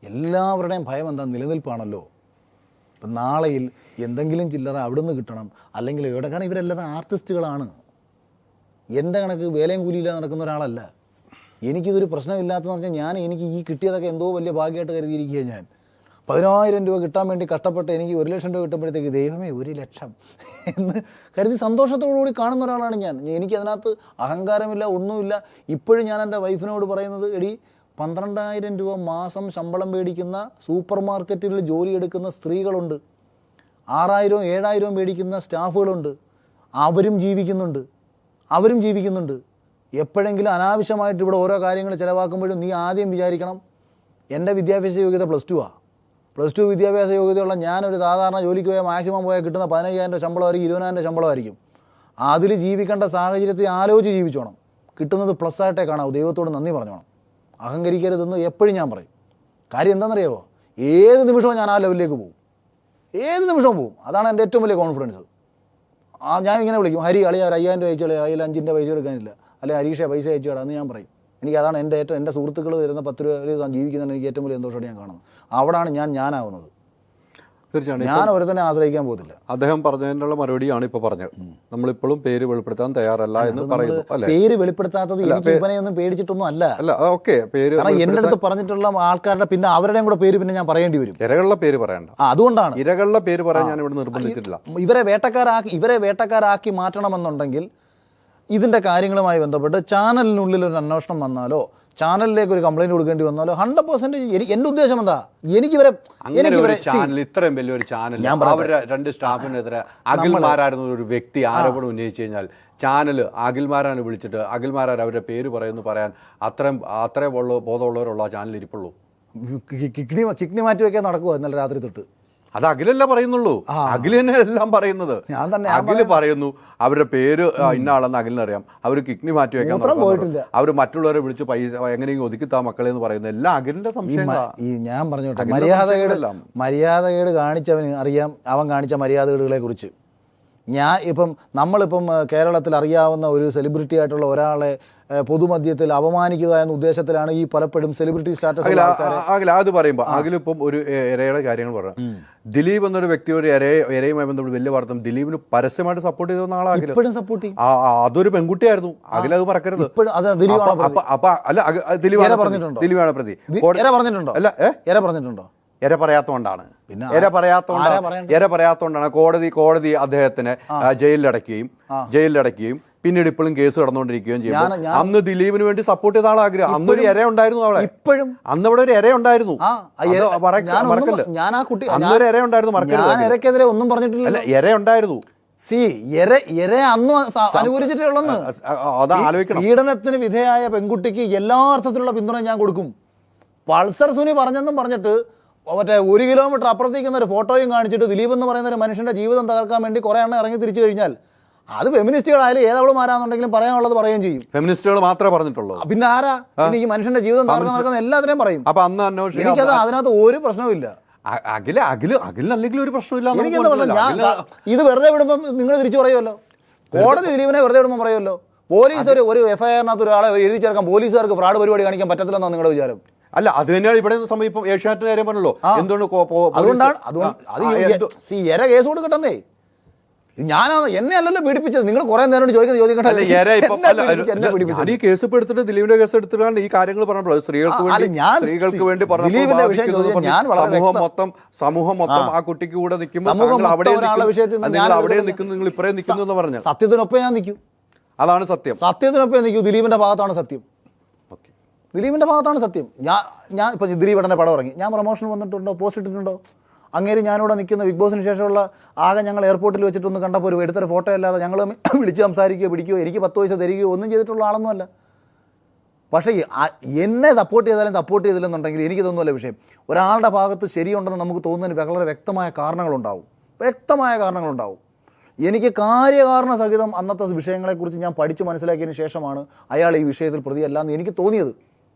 എല്ലാവരുടെയും ഭയം എന്താ? നിലനിൽപ്പാണല്ലോ. ഇപ്പം നാളെയിൽ എന്തെങ്കിലും ചില്ലറ അവിടുന്ന് കിട്ടണം, അല്ലെങ്കിൽ എവിടെ, കാരണം ഇവരെല്ലാവരും ആർട്ടിസ്റ്റുകളാണ്. എൻ്റെ കണക്ക് വേലയും കൂലിയില്ലാതെ നടക്കുന്ന ഒരാളല്ല. എനിക്കിതൊരു പ്രശ്നമില്ലാത്തതെന്ന് പറഞ്ഞാൽ എനിക്ക് ഈ കിട്ടിയതൊക്കെ എന്തോ വലിയ ഭാഗ്യമായിട്ട് കരുതിയിരിക്കുക. ഞാൻ 10,000 രൂപ കിട്ടാൻ വേണ്ടി കഷ്ടപ്പെട്ട് എനിക്ക് 1 ലക്ഷം രൂപ കിട്ടുമ്പോഴത്തേക്ക് ദൈവമേ 1 ലക്ഷം എന്ന് കരുതി സന്തോഷത്തോടുകൂടി കാണുന്ന ഒരാളാണ് ഞാൻ. എനിക്കതിനകത്ത് അഹങ്കാരമില്ല, ഒന്നുമില്ല. ഇപ്പോഴും ഞാൻ എൻ്റെ വൈഫിനോട് പറയുന്നത്, എടി 12,000 രൂപ മാസം ശമ്പളം മേടിക്കുന്ന സൂപ്പർ മാർക്കറ്റിൽ ജോലിയെടുക്കുന്ന സ്ത്രീകളുണ്ട്, 6,000 7,000 മേടിക്കുന്ന സ്റ്റാഫുകളുണ്ട്. അവരും ജീവിക്കുന്നുണ്ട്. എപ്പോഴെങ്കിലും അനാവശ്യമായിട്ട് ഇവിടെ ഓരോ കാര്യങ്ങൾ ചിലവാക്കുമ്പോഴും നീ ആദ്യം വിചാരിക്കണം, എൻ്റെ വിദ്യാഭ്യാസ യോഗ്യത +2 വിദ്യാഭ്യാസ യോഗ്യതയുള്ള ഞാനൊരു സാധാരണ ജോലിക്ക് പോയാൽ മാക്സിമം പോയാൽ കിട്ടുന്ന 15,000 ശമ്പളമായിരിക്കും, 20,000 ശമ്പളമായിരിക്കും. അതിൽ ജീവിക്കേണ്ട സാഹചര്യത്തിൽ ആലോചിച്ച് ജീവിച്ചോണം. കിട്ടുന്നത് പ്ലസ് ആയിട്ടേ കാണാവൂ. ദൈവത്തോട് നന്ദി പറഞ്ഞോണം. അഹങ്കരിക്കരുതെന്ന് എപ്പോഴും ഞാൻ പറയും. കാര്യം എന്താണെന്നറിയാമോ? ഏത് നിമിഷവും ഞാൻ ആ ലെവലിലേക്ക് പോകും. അതാണ് എൻ്റെ ഏറ്റവും വലിയ കോൺഫിഡൻസ്. ഞാൻ ഇങ്ങനെ വിളിക്കും, ഹരി അളിയാ 1,000 രൂപ അയച്ചു, അതിൽ 5 പൈസ എടുക്കാനില്ല, അല്ലെങ്കിൽ ഹരീഷ പൈസ അയച്ചു എന്ന് ഞാൻ പറയും. അതാണ് എൻ്റെ സുഹൃത്തുക്കൾ തരുന്ന 10 രൂപ ജീവിക്കുന്നതിന് എനിക്ക് ഏറ്റവും വലിയ സന്തോഷമായിട്ട് ഞാൻ കാണുന്നത്. അവിടാണ് ഞാനാവുന്നത്. തീർച്ചയായും ഞാൻ ഒരുത്തന്നെ ആശ്രയിക്കാൻ പോകത്തില്ല. അദ്ദേഹം പറഞ്ഞതിനുള്ള മറുപടിയാണ് ഇപ്പോൾ പറഞ്ഞത്. നമ്മളിപ്പോഴും പേര് വെളിപ്പെടുത്താൻ തയ്യാറല്ല എന്ന് പറയുന്നു. പേര് വെളിപ്പെടുത്താത്തത് എനിക്ക് ഇവനെയൊന്നും പേടിച്ചിട്ടൊന്നും അല്ല. ഓക്കെ, പേര് എൻ്റെ അടുത്ത് പറഞ്ഞിട്ടുള്ള ആൾക്കാരുടെ പിന്നെ അവരുടെയും കൂടെ പേര് പിന്നെ ഞാൻ പറയേണ്ടി വരും. ഇരകളുടെ പേര് പറയണ്ട. അതുകൊണ്ടാണ് ഇരകളുടെ പേര് പറയാൻ ഞാൻ ഇവിടെ നിർബന്ധിച്ചിട്ടില്ല. ഇവരെ വേട്ടക്കാരാക്കി മാറ്റണമെന്നുണ്ടെങ്കിൽ ഇതിൻ്റെ കാര്യങ്ങളുമായി ബന്ധപ്പെട്ട് ചാനലിനുള്ളിൽ ഒരു അന്വേഷണം വന്നാലോ, ചാനലിലേക്ക് ഒരു കംപ്ലൈന്റ് കൊടുക്കേണ്ടി വന്നാലോ 100% എൻ്റെ ഉദ്ദേശം എന്താ, എനിക്കിവരെ ചാനൽ, ഇത്രയും വലിയൊരു ചാനൽ, അവരുടെ 2 സ്റ്റാഫിനെതിരെ അഖിൽമാരായിരുന്ന ഒരു വ്യക്തി ആരോപണം ഉന്നയിച്ചു കഴിഞ്ഞാൽ ചാനൽ അഖിൽമാരാണ് വിളിച്ചിട്ട് അഖിൽമാരാർ അവരുടെ പേര് പറയാൻ അത്രയും ബോധമുള്ളവരുള്ള ചാനൽ ഇരിപ്പുള്ളൂ. കിഡ്നി മാറ്റി വയ്ക്കാൻ നടക്കുമോ ഇന്നലെ രാത്രി തൊട്ട്? അത് അഖിലല്ല പറയുന്നുള്ളൂ, അഖില് തന്നെ എല്ലാം പറയുന്നത്. അഖില് പറയുന്നു അവരുടെ പേര് ഇന്ന ആളെന്ന് അഖിലിനറിയാം, അവർ കിഡ്നി മാറ്റി വെക്കാൻ അവർ മറ്റുള്ളവരെ വിളിച്ച് പൈസ എങ്ങനെയെങ്കിലും ഒതുക്കിത്താ മക്കളെ എന്ന് പറയുന്നത് എല്ലാം അഖിലിന്റെ സംശയം. ഞാൻ പറഞ്ഞോട്ടെ, മര്യാദകേട് കാണിച്ചവന് അറിയാം അവൻ കാണിച്ച മര്യാദകേടുകളെ കുറിച്ച്. നമ്മളിപ്പം കേരളത്തിൽ അറിയാവുന്ന ഒരു സെലിബ്രിറ്റി ആയിട്ടുള്ള ഒരാളെ പൊതുമധ്യത്തിൽ അപമാനിക്കുക എന്ന ഉദ്ദേശത്തിലാണ് ഈ പലപ്പോഴും സെലിബ്രിറ്റി സ്റ്റാറ്റസ്. അത് പറയുമ്പോൾ അഖിലിപ്പം ഒരു ഇരയുടെ കാര്യങ്ങൾ പറഞ്ഞു. ദിലീപ് എന്നൊരു വ്യക്തി ഒരു ഇരയുമായി ബന്ധപ്പെട്ട് വലിയ വാർത്ത, ദിലീപിന് പരസ്യമായിട്ട് സപ്പോർട്ട് ചെയ്ത ആളാകില്ല. സപ്പോർട്ട് അതൊരു പെൺകുട്ടിയായിരുന്നു. അഖിൽ അത് മറക്കരുത്. ദിലീപാണ് പ്രതി. പറഞ്ഞിട്ടുണ്ടോ? ഇര പറയാത്തോണ്ടാണ് കോടതി അദ്ദേഹത്തിനെ ജയിലിലടക്കുകയും പിന്നീട് ഇപ്പോഴും കേസ് നടന്നുകൊണ്ടിരിക്കുകയും ചെയ്യും. അന്ന് ദിലീപിന് വേണ്ടി സപ്പോർട്ട് ചെയ്ത ആളാഗ്രഹം. അന്നൊരു ഇര ഉണ്ടായിരുന്നു അവിടെ. ഇപ്പോഴും അന്നവിടെ ഒരു ഇര ഉണ്ടായിരുന്നു. അന്നൊരു ഇര ഉണ്ടായിരുന്നു, മറക്കരുത്. ഒന്നും പറഞ്ഞിട്ടില്ല. ഇര ഉണ്ടായിരുന്നു. അന്ന് അനുകൂലിച്ചിട്ടുള്ളന്ന്. പീഡനത്തിന് വിധേയായ പെൺകുട്ടിക്ക് എല്ലാ അർത്ഥത്തിലുള്ള പിന്തുണ ഞാൻ കൊടുക്കും. പൾസർ സുനി പറഞ്ഞെന്നും പറഞ്ഞിട്ട് മറ്റേ 1 കിലോമീറ്റർ അപ്പുറത്തേക്കുന്ന ഒരു ഫോട്ടോയും കാണിച്ചിട്ട് ദിലീപ് എന്ന് പറയുന്ന ഒരു മനുഷ്യന്റെ ജീവിതം തകർക്കാൻ വേണ്ടി കുറെ എണ്ണം ഇറങ്ങി തിരിച്ചു കഴിഞ്ഞാൽ അത് ഫെമിനിസ്റ്റുകളായാലും ഏതവളുമാരാന്നുണ്ടെങ്കിലും പറയാനുള്ളത് പറയുകയും ചെയ്യും. ഫെമിനിസ്റ്റുകൾ മാത്രമേ പറഞ്ഞിട്ടുള്ളൂ. പിന്നെ ആരാ ഈ മനുഷ്യന്റെ ജീവിതം തകർക്കാൻ എല്ലാത്തിനെയും പറയും. അപ്പൊ അന്ന് എനിക്കത് അതിനകത്ത് ഒരു പ്രശ്നവുമില്ല. അഖിലല്ലെങ്കിൽ ഒരു പ്രശ്നമില്ല. ഇത് വെറുതെ വിടുമ്പോൾ നിങ്ങൾ തിരിച്ചു പറയുമല്ലോ. കോടതി ദിലീപിനെ വെറുതെ വിടുമ്പോൾ പറയുമല്ലോ. പോലീസ് ഒരു എഫ്ഐആറിനകത്ത് ഒരാളെ എഴുതി ചേർക്കാൻ പോലീസുകാർക്ക് ഫ്രോഡ് പരിപാടി കാണിക്കാൻ പറ്റത്തില്ലെന്നാണ് നിങ്ങളുടെ വിചാരം? അല്ല, അത് തന്നെയാണ് ഇവിടെ സമയം. ഇപ്പം ഏഷ്യാനെറ്റിന് കാര്യം പറഞ്ഞല്ലോ. അതുകൊണ്ടാണ് കേസ് കൊടുക്കട്ടെ. എന്നെ അല്ലല്ലോ പീഡിപ്പിച്ചത്. നിങ്ങൾ കുറെ നേരം ചോദിക്കട്ടെ. ഈ കേസ് ഇപ്പൊ എടുത്തിട്ട് ദിലീപിന്റെ കേസ് എടുത്തിട്ടാണ് ഈ കാര്യങ്ങൾ പറഞ്ഞപ്പോൾ സ്ത്രീകൾക്ക് വേണ്ടി സമൂഹം മൊത്തം ആ കുട്ടിക്ക് കൂടെ നിൽക്കുമ്പോൾ അവിടെ നിൽക്കുന്നു, നിങ്ങൾ ഇപ്പറേ നിൽക്കുന്നു എന്ന് പറഞ്ഞു. സത്യത്തിനൊപ്പം ഞാൻ നിൽക്കും. അതാണ് സത്യം. സത്യത്തിനൊപ്പം നിൽക്കൂ. ദിലീപിന്റെ ഭാഗത്താണ് സത്യം. ഞാൻ ഇപ്പം ദിലീപേട്ടൻ്റെ പടം ഇറങ്ങി, ഞാൻ പ്രൊമോഷൻ വന്നിട്ടുണ്ടോ, പോസ്റ്റ് ഇട്ടിട്ടുണ്ടോ? അങ്ങേര് ഞാനിവിടെ നിൽക്കുന്ന ബിഗ് ബോസിന് ശേഷമുള്ള ആകെ ഞങ്ങൾ എയർപോർട്ടിൽ വെച്ചിട്ടൊന്ന് കണ്ടപ്പോൾ ഒരു എടുത്തൊരു ഫോട്ടോ അല്ലാതെ ഞങ്ങൾ വിളിച്ച് സംസാരിക്കുകയോ പിടിക്കുകയോ എനിക്ക് 10 പൈസ തരികയോ ഒന്നും ചെയ്തിട്ടുള്ള ആളൊന്നുമല്ല. പക്ഷേ എന്നെ സപ്പോർട്ട് ചെയ്തില്ലെന്നുണ്ടെങ്കിൽ എനിക്കിതൊന്നുമല്ല വിഷയം. ഒരാളുടെ ഭാഗത്ത് ശരിയുണ്ടെന്ന് നമുക്ക് തോന്നുന്നതിന് വളരെ വ്യക്തമായ കാരണങ്ങളുണ്ടാവും. എനിക്ക് കാര്യകാരണ സഹിതം അന്നത്തെ വിഷയങ്ങളെക്കുറിച്ച് ഞാൻ പഠിച്ച് മനസ്സിലാക്കിയതിന് ശേഷമാണ് അയാൾ ഈ വിഷയത്തിൽ പ്രതിയല്ല എന്ന് എനിക്ക് തോന്നിയത്.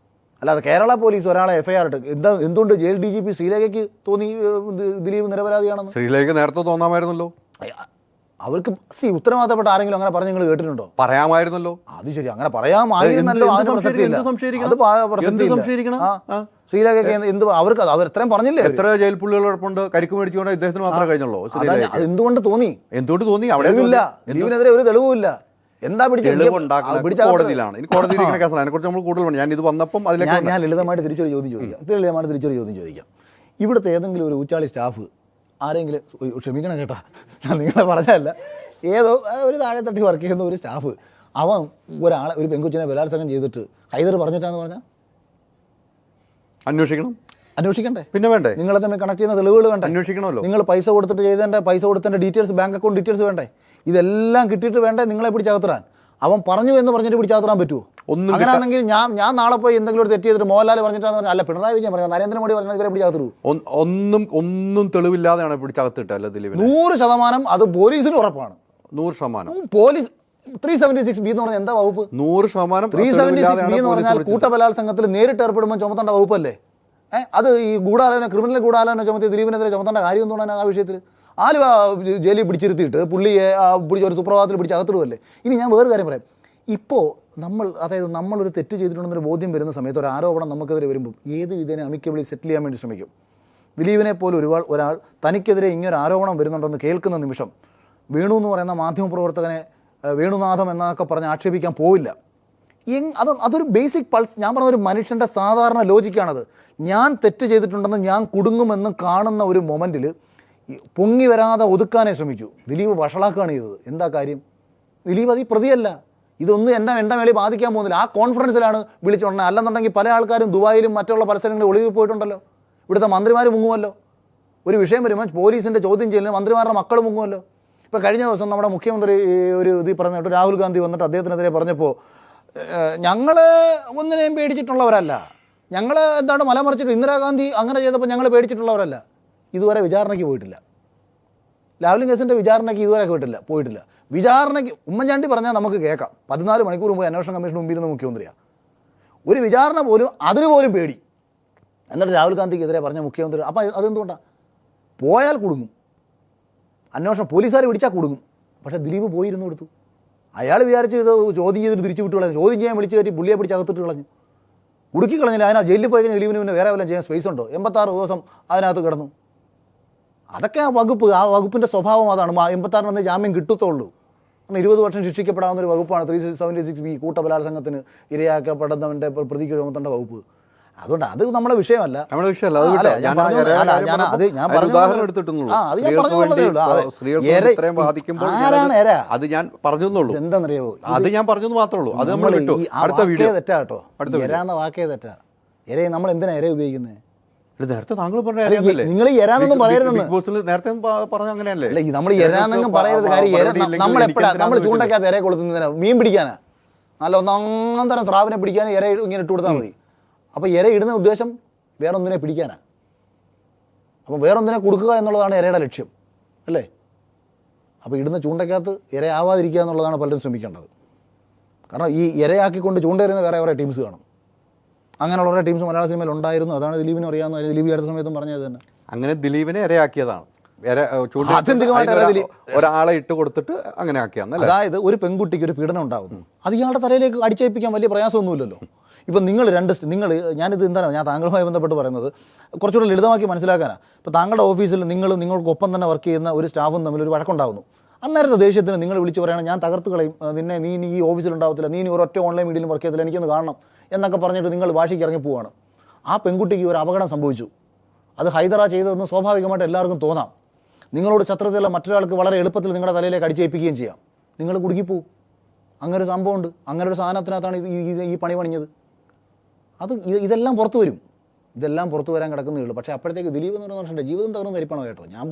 അല്ലാതെ കേരള പോലീസ് ഒരാളെ എഫ്ഐആർ ഇട്ട് എന്തുകൊണ്ട് ജയിൽ DGP ശ്രീലേഖയ്ക്ക് തോന്നി ദിലീപ് നിരപരാധിയാണെന്ന്? ശ്രീലേഖ നേരത്തെ തോന്നാമായിരുന്നല്ലോ. അവർക്ക് ഉത്തരവാദിത്തപ്പെട്ട ആരെങ്കിലും അങ്ങനെ പറഞ്ഞ് നിങ്ങൾ കേട്ടിട്ടുണ്ടോ? പറയാമായിരുന്നല്ലോ. അത് ശരി, അങ്ങനെ പറയാമായിരുന്നല്ലോ. ശ്രീലേഖയ്ക്ക് എന്ത് അവർക്ക് അവർ എത്രയും പറഞ്ഞില്ലേ? എത്ര ജയിൽ പുള്ളികളോടൊപ്പമുണ്ട് കരിക്ക് മേടിച്ചുകൊണ്ട് ഇദ്ദേഹത്തിന് മാത്രമേ കഴിഞ്ഞുള്ളൂ. എന്തുകൊണ്ട് തോന്നി? അവിടെ ലീവിനെതിരെ ഒരു തെളിവുമില്ല. എന്താ കോടതിയിലാണ്. ഇനി കോടതിയിൽ ഇങ്ങനെ കേസാണ്. അതിനെക്കുറിച്ച് നമ്മൾ കൂടുതൽ ഞാൻ ഇത് വന്നപ്പം അതിലേക്ക് ഞാൻ ലളിതമായിട്ട് തിരിച്ചൊരു ചോദ്യം ചോദിക്കാം. ഇവിടുത്തെ ഏതെങ്കിലും ഒരു ഊച്ചാളി സ്റ്റാഫ് ആരെങ്കിലും, ക്ഷമിക്കണം കേട്ടാ, ഞാൻ നിങ്ങളെ പറഞ്ഞതല്ല, ഏതോ ഒരു താഴെ തട്ടി വർക്ക് ചെയ്യുന്ന ഒരു സ്റ്റാഫ് അവൻ ഒരു പെൺകുച്ചിനെ ബലാത്സംഗം ചെയ്തിട്ട് ഹൈദർ പറഞ്ഞിട്ടാന്ന് പറഞ്ഞാൽ അന്വേഷിക്കണ്ടേ? പിന്നെ വേണ്ടേ? നിങ്ങളെ തമ്മിൽ കണക്ട് ചെയ്യുന്ന തെളിവുകൾ വേണ്ടേ? അന്വേഷിക്കണമല്ലോ. നിങ്ങൾ പൈസ കൊടുത്തതിന്റെ ഡീറ്റെയിൽസ്, ബാങ്ക് അക്കൗണ്ട് ഡീറ്റെയിൽസ് വേണ്ടേ? ഇതെല്ലാം കിട്ടിയിട്ട് വേണ്ടേ നിങ്ങളെ പിടിച്ചകത്തിടാൻ? അവൻ പറഞ്ഞു എന്ന് പറഞ്ഞിട്ട് പിടിച്ചകത്തിടാൻ പറ്റുമോ? അങ്ങനെയാണെങ്കിൽ ഞാൻ നാളെ പോയി എന്തെങ്കിലും ഒരു തെറ്റ് ചെയ്തിട്ട് മോഹൻലാൽ പറഞ്ഞിട്ടാന്ന് പറഞ്ഞാൽ, അല്ല പിണറായി വിജയൻ പറഞ്ഞാൽ, നരേന്ദ്രമോദി പറഞ്ഞാൽ ഇവരെ പിടിച്ചകത്തിടൂ? ഒന്നും തെളിവില്ലാതെയാണ് പിടിച്ചകത്തിട്ട്. 100% അത് പോലീസിന് ഉറപ്പാണ്. 100% പോലീസ് 376B എന്ന് പറഞ്ഞാൽ എന്താ വകുപ്പ്? 100% 376B എന്ന് പറഞ്ഞാൽ കൂട്ടബലാത്സംഗത്തിൽ നേരിട്ട് ഏർപ്പെടുമ്പോൾ ചുമത്തേണ്ട വകുപ്പല്ലേ? അത് ഈ ക്രിമിനൽ ഗൂഢാലോചന ചുമത്തി ദിലീപിനെതിരെ ചുമത്തേണ്ട കാര്യം എന്തുകൊണ്ടാണ് ആ വിഷയത്തിൽ? ആലുവ ജയിലിൽ പിടിച്ചിരുത്തിയിട്ട് പുള്ളിയെ ഒരു സുപ്രഭാതത്തിൽ പിടിച്ച് അകത്തിടുമല്ലേ? ഇനി ഞാൻ വേറൊരു കാര്യം പറയാം. ഇപ്പോൾ നമ്മളൊരു തെറ്റ് ചെയ്തിട്ടുണ്ടെന്നൊരു ബോധ്യം വരുന്ന സമയത്ത് ഒരു ആരോപണം നമുക്കെതിരെ വരുമ്പോൾ ഏത് വിധേന അമിക്കബിളി സെറ്റിൽ ചെയ്യാൻ വേണ്ടി ശ്രമിക്കും. ദിലീപിനെ പോലെ ഒരാൾ തനിക്കെതിരെ ഇങ്ങനൊരു ആരോപണം വരുന്നുണ്ടെന്ന് കേൾക്കുന്ന നിമിഷം വേണു എന്ന് പറയുന്ന മാധ്യമപ്രവർത്തകനെ വേണുനാഥം എന്നൊക്കെ പറഞ്ഞ് ആക്ഷേപിക്കാൻ പോവില്ല. അതൊരു ബേസിക് പൾസ്. ഞാൻ പറഞ്ഞ ഒരു മനുഷ്യൻ്റെ സാധാരണ ലോജിക്കാണത്. ഞാൻ തെറ്റ് ചെയ്തിട്ടുണ്ടെന്ന് ഞാൻ കുടുങ്ങുമെന്ന് കാണുന്ന ഒരു മൊമെൻറ്റിൽ പൊങ്ങി വരാതെ ഒതുക്കാനേ ശ്രമിക്കൂ. ദിലീപ് വഷളാക്കുകയാണ് ചെയ്തത്. എന്താ കാര്യം? ദിലീപ് അത് ഈ പ്രതിയല്ല. ഇതൊന്നും എൻ്റെ മേളിൽ ബാധിക്കാൻ പോകുന്നില്ല. ആ കോൺഫിഡൻസിലാണ് വിളിച്ചോണ്ടത്. അല്ലെന്നുണ്ടെങ്കിൽ പല ആൾക്കാരും ദുബായിലും മറ്റുള്ള പരിസരങ്ങളിൽ ഒളിവിൽ പോയിട്ടുണ്ടല്ലോ. ഇവിടുത്തെ മന്ത്രിമാർ മുങ്ങുമല്ലോ. ഒരു വിഷയം വരുമ്പോൾ പോലീസിൻ്റെ ചോദ്യം ചെയ്യലിന് മന്ത്രിമാരുടെ മക്കൾ മുങ്ങുമല്ലോ. ഇപ്പോൾ കഴിഞ്ഞ ദിവസം നമ്മുടെ മുഖ്യമന്ത്രി ഒരു ഇത് പറഞ്ഞിട്ട് രാഹുൽ ഗാന്ധി വന്നിട്ട് അദ്ദേഹത്തിനെതിരെ പറഞ്ഞപ്പോൾ, ഞങ്ങൾ ഒന്നിനെയും പേടിച്ചിട്ടുള്ളവരല്ല, ഞങ്ങൾ എന്താണ് മലമറിച്ചിട്ട് ഇന്ദിരാഗാന്ധി അങ്ങനെ ചെയ്തപ്പോൾ ഞങ്ങൾ പേടിച്ചിട്ടുള്ളവരല്ല. ഇതുവരെ വിചാരണയ്ക്ക് പോയിട്ടില്ല. ലാവ്ലിൻ കേസിൻ്റെ വിചാരണയ്ക്ക് ഇതുവരെ പോയിട്ടില്ല. വിചാരണയ്ക്ക് ഉമ്മൻചാണ്ടി പറഞ്ഞാൽ നമുക്ക് കേൾക്കാം. 14 മണിക്കൂർ മുമ്പ് അന്വേഷണ കമ്മീഷൻ മുമ്പിരുന്ന മുഖ്യമന്ത്രിയാണ്. ഒരു വിചാരണ പോലും അതിനുപോലും പേടി. എന്നിട്ട് രാഹുൽ ഗാന്ധിക്കെതിരെ പറഞ്ഞ മുഖ്യമന്ത്രി. അപ്പോൾ അതെന്തുകൊണ്ടാണ്? പോയാൽ കുടുങ്ങും. അന്വേഷണം പോലീസുകാർ പിടിച്ചാൽ കുടുങ്ങും. പക്ഷേ ദിലീപ് പോയിരുന്നു കൊടുത്തു. അയാൾ വിചാരിച്ച് ചോദ്യം ചെയ്തിട്ട് തിരിച്ചു വിട്ട് കളഞ്ഞു. ചോദ്യം ചെയ്യാൻ വിളിച്ച് കയറ്റി പുള്ളിയെ പിടിച്ച് അകത്തിട്ട് കളഞ്ഞു. കുടുക്കി കളഞ്ഞില്ല. അതിനാ ജയിലിൽ പോയി കഴിഞ്ഞാൽ ദിലീപിന് പിന്നെ വേറെ വല്ലതും ചെയ്യാൻ സ്പേസ് ഉണ്ടോ? 86 ദിവസം അതിനകത്ത് കിടന്നു. അതൊക്കെ ആ വകുപ്പിൻ്റെ സ്വഭാവം അതാണ്. 86 ജാമ്യം കിട്ടത്തുള്ളൂ. 20 വർഷം ശിക്ഷിക്കപ്പെടാവുന്ന ഒരു വകുപ്പാണ് 376B, കൂട്ടബലാത്സംഗത്തിന് ഇരയാക്കപ്പെടുന്നവൻ്റെ പ്രതിക്ക് ചുമത്തേണ്ട വകുപ്പ്. അതുകൊണ്ട് അത് നമ്മളെ വിഷയമല്ല. എന്താണെന്നറിയാവോ? തെറ്റാട്ടോ. എരാന്ന വാക്കേ തെറ്റാ. എരയെ നമ്മൾ എന്തിനാ എര ഉപയോഗിക്കുന്നത്? നേരത്തെ താങ്കൾ പറഞ്ഞ നിങ്ങൾ എരാന്നൊന്നും പറയരുതെന്ന്. നേരത്തെ പറഞ്ഞ അങ്ങനെയല്ലേ? നമ്മൾ എരാന്നെങ്കിലും പറയരുത്. കാര്യം നമ്മൾ ചൂണ്ടയ്ക്കകത്ത് ഇരയെ കൊളുത്തുന്നതിനാ, മീൻ പിടിക്കാനാ, നല്ല ഒന്നാം തരം സ്രാവിനെ പിടിക്കാനും ഇര ഇങ്ങനെ ഇട്ട് കൊടുത്താൽ മതി. അപ്പോൾ ഇര ഇടുന്ന ഉദ്ദേശം വേറൊന്നിനെ പിടിക്കാനാണ്. അപ്പോൾ വേറൊന്നിനെ കൊടുക്കുക എന്നുള്ളതാണ് ഇരയുടെ ലക്ഷ്യം, അല്ലേ? അപ്പോൾ ഇടുന്ന ചൂണ്ടയ്ക്കകത്ത് ഇരയാവാതിരിക്കുക എന്നുള്ളതാണ് പലരും ശ്രമിക്കേണ്ടത്. കാരണം ഈ ഇരയാക്കിക്കൊണ്ട് ചൂണ്ടയിരുന്ന വേറെ ടീംസ് കാണും. അങ്ങനെയുള്ള കുറേ ടീംസ് മലയാള സിനിമയിൽ ഉണ്ടായിരുന്നു. അതാണ് ദിലീപിന് അറിയാവുന്ന. ദിലീപ് അടുത്ത സമയത്തും പറഞ്ഞത് തന്നെ. അങ്ങനെ ദിലീപിനെ ഇരയാക്കിയതാണ്. ഒരാളെ ഇട്ട് കൊടുത്തിട്ട് അങ്ങനെ ആക്കിയാണ്. അതായത് ഒരു പെൺകുട്ടിക്ക് ഒരു പീഡനം ഉണ്ടാകുന്നു, അത് ഇയാളുടെ തലയിലേക്ക് അടിച്ചേൽപ്പിക്കാൻ വലിയ പ്രയാസമൊന്നുമില്ലല്ലോ. ഇപ്പം ഞാനിത് എന്താണ് ഞാൻ താങ്കളുമായി ബന്ധപ്പെട്ട് പറയുന്നത് കുറച്ചുകൂടെ ലളിതമാക്കി മനസ്സിലാക്കാനാണ്. ഇപ്പോൾ താങ്കളുടെ ഓഫീസിൽ നിങ്ങൾക്കൊപ്പം തന്നെ വർക്ക് ചെയ്യുന്ന ഒരു സ്റ്റാഫും തമ്മിൽ ഒരു വഴക്കുണ്ടാകുന്നു. അന്നേരത്തെ ദേഷ്യത്തിന് നിങ്ങൾ വിളിച്ച് പറയണം, ഞാൻ തകർത്ത് കളയും നിന്നെ, നീ ഈ ഓഫീസിലുണ്ടാവത്തില്ല, നീ ഒരൊറ്റ ഓൺലൈൻ മീഡിയയിലും വർക്ക് ചെയ്തില്ല, എനിക്കൊന്ന് കാണണം എന്നൊക്കെ പറഞ്ഞിട്ട് നിങ്ങൾ വാശിക്ക് ഇറങ്ങി പോവുകയാണ്. ആ പെൺകുട്ടിക്ക് ഒരു അപകടം സംഭവിച്ചു. അത് ഹൈദറ ചെയ്തതെന്ന് സ്വാഭാവികമായിട്ട് എല്ലാവർക്കും തോന്നാം. നിങ്ങളോട് ശത്രുതയുള്ള മറ്റൊരാൾക്ക് വളരെ എളുപ്പത്തിൽ നിങ്ങളുടെ തലയിലേക്ക് അടിച്ചേൽപ്പിക്കുകയും ചെയ്യാം. നിങ്ങൾ കുടുങ്ങിപ്പോവും. അങ്ങനെ ഒരു സംഭവമുണ്ട്. അങ്ങനെ ഒരു സാധനത്തിനകത്താണ് ഈ പണി പണിഞ്ഞത്. ഇതെല്ലാം പുറത്തു വരും. ഇതെല്ലാം പുറത്തു വരാൻ കിടക്കുന്നേ ഉള്ളൂ. പക്ഷേ അപ്പോഴത്തേക്ക് ദിലീപ് എന്ന് പറയുന്ന മനുഷ്യൻ്റെ ജീവിതം തകർന്ന് ധരിപ്പണോ കേട്ടോ. ഞാൻ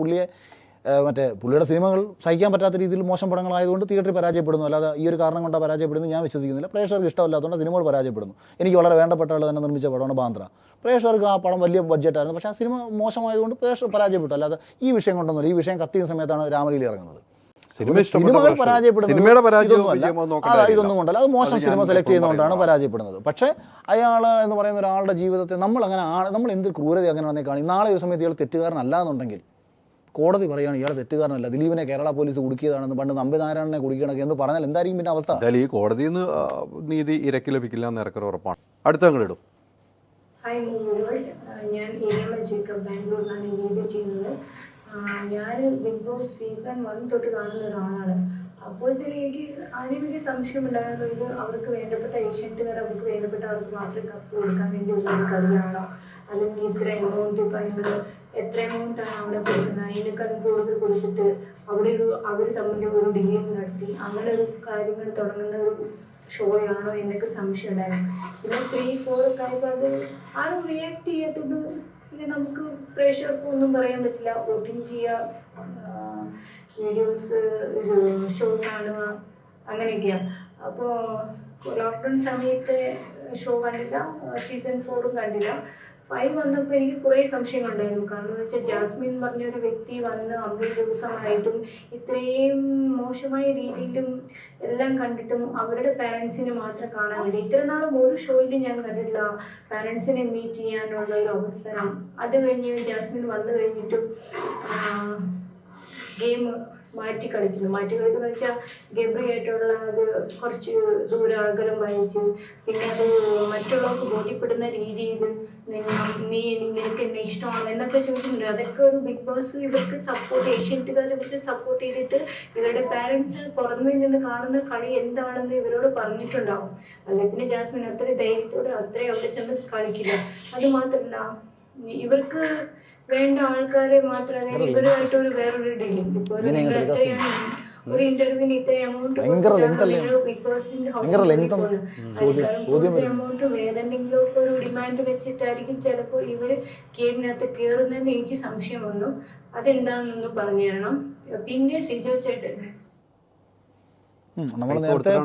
പുള്ളിയുടെ സിനിമകൾ സഹിക്കാൻ പറ്റാത്ത രീതിയിൽ മോശം പടങ്ങളായതുകൊണ്ട് തിയേറ്ററിൽ പരാജയപ്പെടുന്നു. അല്ലാതെ ഈ ഒരു കാരണം കൊണ്ടാണ് പരാജയപ്പെടുന്നത് ഞാൻ വിശ്വസിക്കുന്നില്ല. പ്രേക്ഷകർക്ക് ഇഷ്ടമല്ലാത്തതുകൊണ്ട് സിനിമകൾ പരാജയപ്പെടുന്നു. എനിക്ക് വളരെ വേണ്ടപ്പെട്ട ആൾ തന്നെ നിർമ്മിച്ച പടമാണ് ബാന്ദ്ര. പ്രേക്ഷകർക്ക് ആ പടം വലിയ ബഡ്ജറ്റായിരുന്നു, പക്ഷേ ആ സിനിമ മോശമായതുകൊണ്ട് പ്രേക്ഷകർ പരാജയപ്പെട്ടു. അല്ലാതെ ഈ വിഷയം കൊണ്ടൊന്നുമില്ല. ഈ വിഷയം കത്തിയ സമയത്താണ് രാമലീല ഇറങ്ങുന്നത്. സിനിമകൾ പരാജയപ്പെടുന്നത് ഇതൊന്നും കൊണ്ടല്ല, അത് മോശം സിനിമ സെലക്ട് ചെയ്യുന്നതുകൊണ്ടാണ് പരാജയപ്പെടുന്നത്. പക്ഷേ അയാൾ എന്ന് പറയുന്ന ഒരാളുടെ ജീവിതത്തെ നമ്മൾ എന്ത് ക്രൂരത അങ്ങനെ വന്നേ കാണി. നാളെ ഒരു സമയത്ത് ഇയാൾ തെറ്റുകാരനല്ല എന്നുണ്ടെങ്കിൽ കോടതി പറയുകയാണ് ഇയാൾ തെറ്റുകാരനല്ല, ദിലീപിനെ കേരള പോലീസ് കുടുക്കിയതാണെന്ന്, പണ്ട് നമ്പിനാരായണനെ കുടുക്കിയണക്ക് എന്ന് പറഞ്ഞാൽ എന്തായിരിക്കും പിന്നെ അവസ്ഥ? എന്തായാലും ഈ കോടതിയിൽ നിന്ന് നീതി ഇരക്കി ലഭിക്കില്ല എന്ന് ഏറെക്കുറെ ഉറപ്പാണ്. അടുത്ത ഇടും. ഹായ് മൂവോൾ, ഞാൻ ഏരിയ ജേക്കബ് ബാംഗ്ലൂരിലാണ് ഈ വീഡിയോ ചെയ്യുന്നത്. ഞാൻ ബിഗ് ബോസ് സീസൺ 1 തൊട്ട് കാണുന്ന ഒരാളാണ്. അപ്പോഴത്തേക്ക് എനിക്ക് അതിനെ വലിയ സംശയമുണ്ടായിരുന്നത് അവർക്ക് വേണ്ടപ്പെട്ട ഏഷ്യൻറ്റുകാർ അവർക്ക് വേണ്ടപ്പെട്ടവർക്ക് മാത്രം കപ്പ് കൊടുക്കാൻ വേണ്ടി ഒരു കളിയാണോ, അല്ലെങ്കിൽ ഇത്ര എമൗണ്ട് ഇപ്പം നിങ്ങൾ എത്ര എമൗണ്ടാണ് അവിടെ കൊടുക്കുന്നത് അതിനേക്കാളും കൂടുതൽ കൊടുത്തിട്ട് അവിടെ അവർ തമ്മിൽ ഒരു ഡീലിംഗ് നടത്തി അങ്ങനെ ഒരു കാര്യങ്ങൾ തുടങ്ങുന്ന ഒരു ഷോയാണോ എന്നൊക്കെ സംശയം ഉണ്ടായിരുന്നു. പിന്നെ 3-4 ഒക്കെ ആയപ്പോൾ അത് ആരും റിയാക്ട് ചെയ്യാത്തത് പിന്നെ നമുക്ക് പ്രേക്ഷകർക്ക് ഒന്നും പറയാൻ പറ്റില്ല. വോട്ടിങ് ചെയ്യുക, വീഡിയോസ് ഷോ കാണുക, അങ്ങനെയൊക്കെയാണ്. അപ്പോൾ ലോക്ക്ഡൗൺ സമയത്തെ ഷോ കണ്ടില്ല, സീസൺ 4 കണ്ടില്ല. 5 വന്നപ്പോൾ എനിക്ക് കുറേ സംശയങ്ങളുണ്ടായിരുന്നു. കാരണം എന്ന് വെച്ചാൽ ജാസ്മിൻ പറഞ്ഞൊരു വ്യക്തി വന്ന് 50 ദിവസമായിട്ടും ഇത്രയും മോശമായ രീതിയിലും എല്ലാം കണ്ടിട്ടും അവരുടെ പാരൻസിനെ മാത്രം കാണാൻ വേണ്ടി ഇത്ര നാളും ഒരു ഷോയിലും ഞാൻ കണ്ടിട്ടില്ല പാരൻസിനെ മീറ്റ് ചെയ്യാനുള്ള ഒരു അവസരം. അത് കഴിഞ്ഞ് ജാസ്മിൻ വന്നു കഴിഞ്ഞിട്ടും ഗെയിം മാറ്റി കളിക്കുന്നു വെച്ചാൽ ഗബ്രിയായിട്ടുള്ള അത് കുറച്ച് ദൂരം അകലം വഹിച്ച് പിന്നെ അത് മറ്റുള്ളവർക്ക് ബോധ്യപ്പെടുന്ന രീതിയിൽ നിനക്ക് എന്നെ ഇഷ്ടമാണോ എന്നൊക്കെ ചോദിക്കുന്നുണ്ട്. അതൊക്കെ ഒരു ബിഗ് ബോസ് ഇവർക്ക് സപ്പോർട്ട്, ഏഷ്യൻറ്റുകാർ ഇവർക്ക് സപ്പോർട്ട് ചെയ്തിട്ട് ഇവരുടെ പാരൻസ് പുറമേ നിന്ന് കാണുന്ന കളി എന്താണെന്ന് ഇവരോട് പറഞ്ഞിട്ടുണ്ടാവും. അല്ലെങ്കിൽ പിന്നെ ജാസ്മിൻ അത്ര ധൈര്യത്തോടെ അത്രയും അവിടെ ചെന്ന് കളിക്കില്ല. അത് മാത്രമല്ല ഇവർക്ക് വേണ്ട ആൾക്കാരെ മാത്രമേ ഇവരുമായിട്ട് ഒരു വേറൊരു ഡീലിംഗ് ഇപ്പോൾ ഒരു ഇന്റർവ്യൂവിന് ഇത്ര എമൗണ്ട് ബിഗ് ബോസിന്റെ എമൗണ്ട് വേറെന്തെങ്കിലും ഒക്കെ ഒരു ഡിമാൻഡ് വെച്ചിട്ടായിരിക്കും ചിലപ്പോൾ ഇവര് ഗെയിമിനകത്ത് കയറുന്നതെന്ന് എനിക്ക് സംശയം വന്നു. അതെന്താണെന്നൊന്ന് പറഞ്ഞു തരണം. പിന്നെ സിജോ ചേട്ടൻ നമ്മൾ നേരത്തെ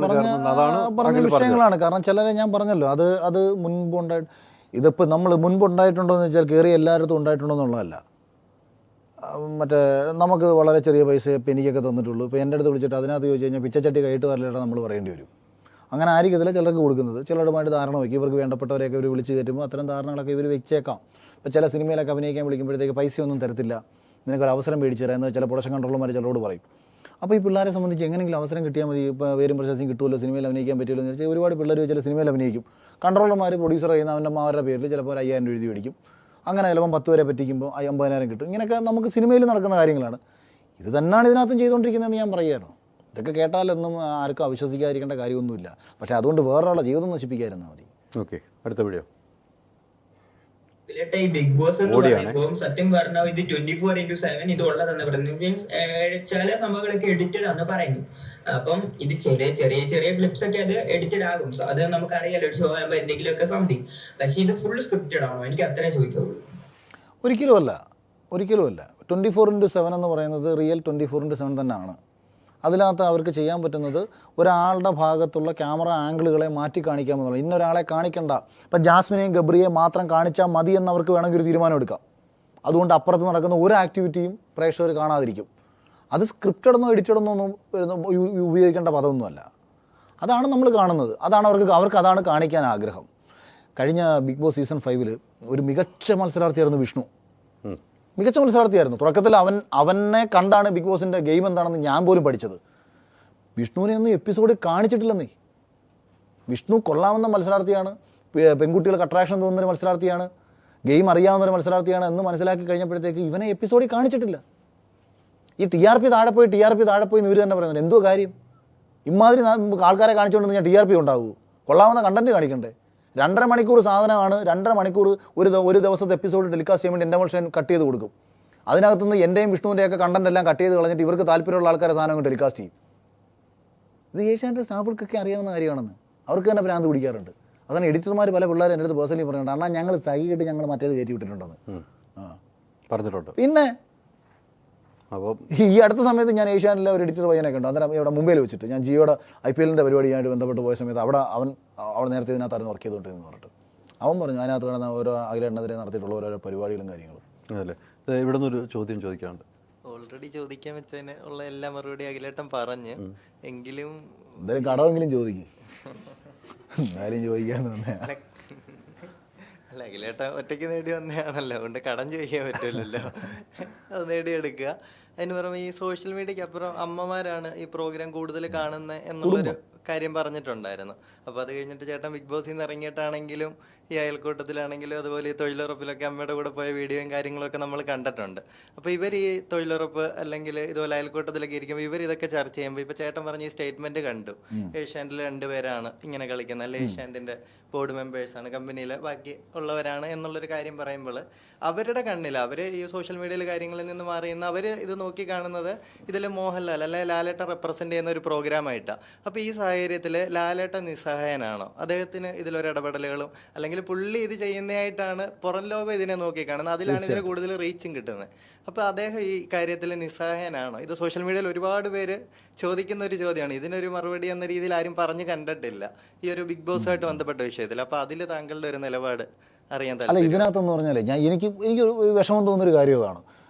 പറഞ്ഞ വിഷയങ്ങളാണ്. കാരണം ചിലരെ ഞാൻ പറഞ്ഞല്ലോ അത് മുൻപുണ്ടായിട്ട് ഇതിപ്പോൾ നമ്മൾ മുൻപുണ്ടായിട്ടുണ്ടോ എന്ന് വെച്ചാൽ കയറി എല്ലായിടത്തും ഉണ്ടായിട്ടുണ്ടോ എന്നുള്ളതല്ല. മറ്റേ നമുക്ക് വളരെ ചെറിയ പൈസ പെനിക്കൊക്കെ തന്നിട്ടുള്ളൂ. ഇപ്പോൾ എൻ്റെ അടുത്ത് വിളിച്ചിട്ട് അതിനകത്ത് ചോദിച്ചു കഴിഞ്ഞാൽ പിച്ചച്ചട്ടി കൈയിട്ട് വരലേട്ടാ നമ്മൾ പറയേണ്ടി വരും. അങ്ങനെ ആയിരിക്കത്തില്ല ചിലർക്ക് കൊടുക്കുന്നത്. ചിലരുമായിട്ട് ധാരണ വയ്ക്കും. ഇവർക്ക് വേണ്ടപ്പെട്ടവരെയൊക്കെ ഇവർ വിളിച്ച് കയറ്റുമ്പോൾ അത്തരം ധാരണകളൊക്കെ ഇവർ വെച്ചേക്കാം. ഇപ്പോൾ ചില സിനിമയിലൊക്കെ അഭിനയിക്കാൻ വിളിക്കുമ്പോഴത്തേക്ക് പൈസയൊന്നും തരത്തില്ല, നിനക്കൊരു അവസരം മേടിച്ചു തരാം എന്ന് ചില പ്രൊഡക്ഷൻ കൺട്രോളർമാർ ചിലരോട് പറയും. അപ്പോൾ ഈ പിള്ളേരെ സംബന്ധിച്ച് എങ്ങനെയെങ്കിലും അവസരം കിട്ടിയാൽ മതി, ഇപ്പോൾ പേരും പ്രശസ്തിയും കിട്ടുമല്ലോ, സിനിമയിൽ അഭിനയിക്കാൻ പറ്റുമല്ലോ എന്ന് വെച്ചാൽ ഒരുപാട് പിള്ളേർ ചില സിനിമയിൽ അഭിനയിക്കും. കൺട്രോളർമാർ പ്രൊഡ്യൂസർ ചെയ്യുന്ന അവരുടെ പേരിൽ ചിലപ്പോൾ 5,000 രൂപ എഴുതി മേടിക്കും. അങ്ങനെ ചിലപ്പം 10 പേരെ പറ്റിക്കുമ്പോൾ 50,000 കിട്ടും. ഇങ്ങനെയൊക്കെ നമുക്ക് സിനിമയിൽ നടക്കുന്ന കാര്യങ്ങളാണ്. ഇത് തന്നെയാണ് ഇതിനകത്തും ചെയ്തുകൊണ്ടിരിക്കുന്നതെന്ന് ഞാൻ പറയുകയാണ്. ഇതൊക്കെ കേട്ടാലൊന്നും ആർക്കും അവിശ്വസിക്കാതിരിക്കേണ്ട കാര്യമൊന്നുമില്ല. പക്ഷേ അതുകൊണ്ട് വേറൊരാളുടെ ജീവിതം നശിപ്പിക്കാതിരുന്നാൽ മതി. ഓക്കെ, അടുത്ത വീഡിയോ. ഈ ബിഗ് ബോസ് എന്ന് പറയുമ്പോൾ സത്യം പറഞ്ഞാൽ ഇത് 24/7 ഇത് ഉള്ളതെന്ന് പറയുന്നത് മീൻസ് ചില സംഭവങ്ങളൊക്കെ എഡിറ്റഡ് ആണെന്ന് പറയുന്നു. അപ്പം ഇത് ചെറിയ ക്ലിപ്സ് ഒക്കെ അത് എഡിറ്റഡ് ആകും. സോ അത് നമുക്കറിയാലോ, ഷോ ആകുമ്പോൾ എന്തെങ്കിലുമൊക്കെ സംതിങ്. പക്ഷെ ഇത് ഫുൾ സ്ക്രിപ്റ്റഡ് ആണോ? എനിക്ക് അത്രേ ചോദിക്കുള്ളൂ. ഒരിക്കലുമല്ല. 24/7 എന്ന് പറയുന്നത് റിയൽ 24/7 തന്നെയാണ്. അതിനകത്ത് അവർക്ക് ചെയ്യാൻ പറ്റുന്നത് ഒരാളുടെ ഭാഗത്തുള്ള ക്യാമറ ആംഗിളുകളെ മാറ്റി കാണിക്കാമെന്നുള്ളത്. ഇന്നൊരാളെ കാണിക്കണ്ട, ഇപ്പം ജാസ്മിനെയും ഗബ്രിയെ മാത്രം കാണിച്ചാൽ മതി എന്നവർക്ക് വേണമെങ്കിൽ ഒരു തീരുമാനം എടുക്കാം. അതുകൊണ്ട് അപ്പുറത്ത് നടക്കുന്ന ഒരു ആക്ടിവിറ്റിയും പ്രേക്ഷകർ കാണാതിരിക്കും. അത് സ്ക്രിപ്റ്റഡെന്നോ എഡിറ്റഡെന്നോ ഉപയോഗിക്കേണ്ട പദമൊന്നുമല്ല. അതാണ് നമ്മൾ കാണുന്നത്. അതാണ് അവർക്ക് അതാണ് കാണിക്കാൻ ആഗ്രഹം. കഴിഞ്ഞ ബിഗ് ബോസ് സീസൺ 5 ഒരു മികച്ച മത്സരാർത്ഥിയായിരുന്നു വിഷ്ണു. മികച്ച മത്സരാർത്ഥിയായിരുന്നു. തുടക്കത്തിൽ അവനെ കണ്ടാണ് ബിഗ് ബോസിൻ്റെ ഗെയിം എന്താണെന്ന് ഞാൻ പോലും പഠിച്ചത്. വിഷ്ണുവിനെ ഒന്നും എപ്പിസോഡിൽ കാണിച്ചിട്ടില്ലെന്നേ. വിഷ്ണു കൊള്ളാവുന്ന മത്സരാർത്ഥിയാണ്, പെൺകുട്ടികൾക്ക് അട്രാക്ഷൻ തോന്നുന്നൊരു മത്സരാർത്ഥിയാണ്, ഗെയിം അറിയാവുന്നൊരു മത്സരാർത്ഥിയാണ് എന്ന് മനസ്സിലാക്കി കഴിഞ്ഞപ്പോഴത്തേക്ക് ഇവനെ എപ്പിസോഡിൽ കാണിച്ചിട്ടില്ല. ഈ TRP താഴെ പോയി ഇവർ തന്നെ പറയുന്നത് എന്തോ കാര്യം? ഇമാതിരി ആൾക്കാരെ കാണിച്ചുകൊണ്ടെന്ന് ഞാൻ TRP ഉണ്ടാവുമോ? കൊള്ളാവുന്ന കണ്ടന്റ് കാണിക്കണ്ടേ? 2.5 മണിക്കൂർ സാധനമാണ്. 2.5 മണിക്കൂർ ഒരു ദിവസത്തെ എപ്പിസോഡ് ടെലികാസ്റ്റ് ചെയ്യാൻ വേണ്ടി എൻ്റെ മോഷൻ കട്ട് ചെയ്ത് കൊടുക്കും. അതിനകത്തുനിന്ന് എൻ്റെയും വിഷ്ണുവിൻ്റെയൊക്കെ കണ്ടന്റ് എല്ലാം കട്ട് ചെയ്ത് കളഞ്ഞിട്ട് ഇവർക്ക് താല്പര്യമുള്ള ആൾക്കാരെ സാധനം ടെലികാസ്റ്റ് ചെയ്യും. ഇത് ഏഷ്യാനെറ്റ് സ്റ്റാഫുകൾക്കൊക്കെ അറിയാവുന്ന കാര്യമാണെന്ന് അവർക്ക് തന്നെ ഭ്രാന്ത് പിടിക്കാറുണ്ട്. അതാണ് എഡിറ്റർമാർ പല പിള്ളേരും എൻ്റെ അടുത്ത് പേഴ്സണലി പറയുന്നുണ്ട്, അണ്ണാ ഞങ്ങൾ തൈകിട്ട് ഞങ്ങൾ മറ്റേത് കയറ്റി വിട്ടിട്ടുണ്ടെന്ന് പറഞ്ഞിട്ടുണ്ട്. പിന്നെ അപ്പോൾ ഈ അടുത്ത സമയത്ത് ഞാൻ ഏഷ്യാനിലെ ഒരു എഡിറ്റർ പയ്യനൊക്കെ ഉണ്ട്. അന്നേരം ഇവിടെ മുംബൈയിൽ വെച്ചിട്ട് ഞാൻ ജിയോയുടെ IPL-ൻ്റെ പരിപാടിയായിട്ട് ബന്ധപ്പെട്ട് പോയ സമയത്ത് അവൻ നേരത്തെ ഇതിനകത്തായിരുന്നു വർക്ക് ചെയ്തുകൊണ്ടിരുന്നു പറഞ്ഞിട്ട് അവൻ പറഞ്ഞു അതിനകത്ത് കിടന്ന ഓരോ അഖിലേട്ടനെതിരെ നടത്തിയിട്ടുള്ള ഓരോരോ പരിപാടികളും കാര്യങ്ങളും. അതല്ലേ, ഇവിടെ നിന്നൊരു ചോദ്യം ചോദിക്കാനുണ്ട്. ഓൾറെഡി ചോദിക്കാൻ വെച്ചതിന് ഉള്ള എല്ലാ മറുപടി അഖിലേട്ടൻ പറഞ്ഞ്, എങ്കിലും എന്തായാലും കടമെങ്കിലും ചോദിക്കും. എന്തായാലും ചോദിക്കാന്ന് തന്നെ അല്ല, അഖിലേട്ടൻ ഒറ്റയ്ക്ക് നേടി വന്നതാണല്ലോ, അതുകൊണ്ട് കടം ചോദിക്കാൻ പറ്റില്ലല്ലോ. അത് നേടിയെടുക്കുക. അതിന് പുറമെ ഈ സോഷ്യൽ മീഡിയക്ക് അപ്പുറം അമ്മമാരാണ് ഈ പ്രോഗ്രാം കൂടുതൽ കാണുന്നത് എന്നുള്ളൊരു കാര്യം പറഞ്ഞിട്ടുണ്ടായിരുന്നു. അപ്പോൾ അത് കഴിഞ്ഞിട്ട് ചേട്ടൻ ബിഗ് ബോസിൽ നിന്ന് ഇറങ്ങിയിട്ടാണെങ്കിലും ഈ അയൽക്കൂട്ടത്തിലാണെങ്കിലും അതുപോലെ ഈ തൊഴിലുറപ്പിലൊക്കെ അമ്മയുടെ കൂടെ പോയ വീഡിയോയും കാര്യങ്ങളൊക്കെ നമ്മൾ കണ്ടിട്ടുണ്ട്. അപ്പോൾ ഇവർ ഈ തൊഴിലുറപ്പ് അല്ലെങ്കിൽ ഇതുപോലെ അയൽക്കൂട്ടത്തിലൊക്കെ ഇരിക്കുമ്പോൾ ഇവർ ഇതൊക്കെ ചർച്ച ചെയ്യുമ്പോൾ ഇപ്പോൾ ചേട്ടൻ പറഞ്ഞ ഈ സ്റ്റേറ്റ്മെന്റ് കണ്ടു, ഏഷ്യാനെറ്റിൽ 2 പേരാണ് ഇങ്ങനെ കളിക്കുന്നത്, അല്ലെ ഏഷ്യാനെറ്റിന്റെ ബോർഡ് മെമ്പേഴ്സാണ്, കമ്പനിയിലെ ബാക്കി ഉള്ളവരാണ് എന്നുള്ളൊരു കാര്യം പറയുമ്പോൾ അവരുടെ കണ്ണിൽ അവർ ഈ സോഷ്യൽ മീഡിയയിൽ കാര്യങ്ങളിൽ നിന്ന് മാറിയുന്ന അവർ ഇത് നോക്കി കാണുന്നത് ഇതിൽ മോഹൻലാൽ അല്ലെങ്കിൽ ലാലേട്ടൻ റെപ്രസെന്റ് ചെയ്യുന്ന ഒരു പ്രോഗ്രാമായിട്ടാണ്. അപ്പോൾ ഈ സാഹചര്യത്തിൽ ലാലേട്ടൻ നിസ്സഹായനാണോ? അദ്ദേഹത്തിന് ഇതിലൊരു ഇടപെടലുകളും അല്ലെങ്കിൽ പുള്ളി ഇത് ചെയ്യുന്നതായിട്ടാണ് പുറം ലോകം ഇതിനെ നോക്കി കാണുന്നത്, അതിലാണ് ഇതിന് കൂടുതൽ റീച്ചും കിട്ടുന്നത്. അപ്പോൾ അദ്ദേഹം ഈ കാര്യത്തിൽ നിസ്സഹായനാണോ? ഇത് സോഷ്യൽ മീഡിയയിൽ ഒരുപാട് പേര് ചോദിക്കുന്ന ഒരു ചോദ്യമാണ്. ഇതിനൊരു മറുപടി എന്ന രീതിയിൽ ആരും പറഞ്ഞു കണ്ടിട്ടില്ല ഈ ഒരു ബിഗ് ബോസുമായിട്ട് ബന്ധപ്പെട്ട വിഷയത്തിൽ. അപ്പോൾ അതിൽ താങ്കളുടെ ഒരു നിലപാട് അറിയാൻ അല്ല, താല്പര്യം. ഇതിനകത്തെന്ന് പറഞ്ഞാലേ എനിക്ക് ഒരു വിഷമം തോന്നുന്നൊരു കാര്യം അതാണ്.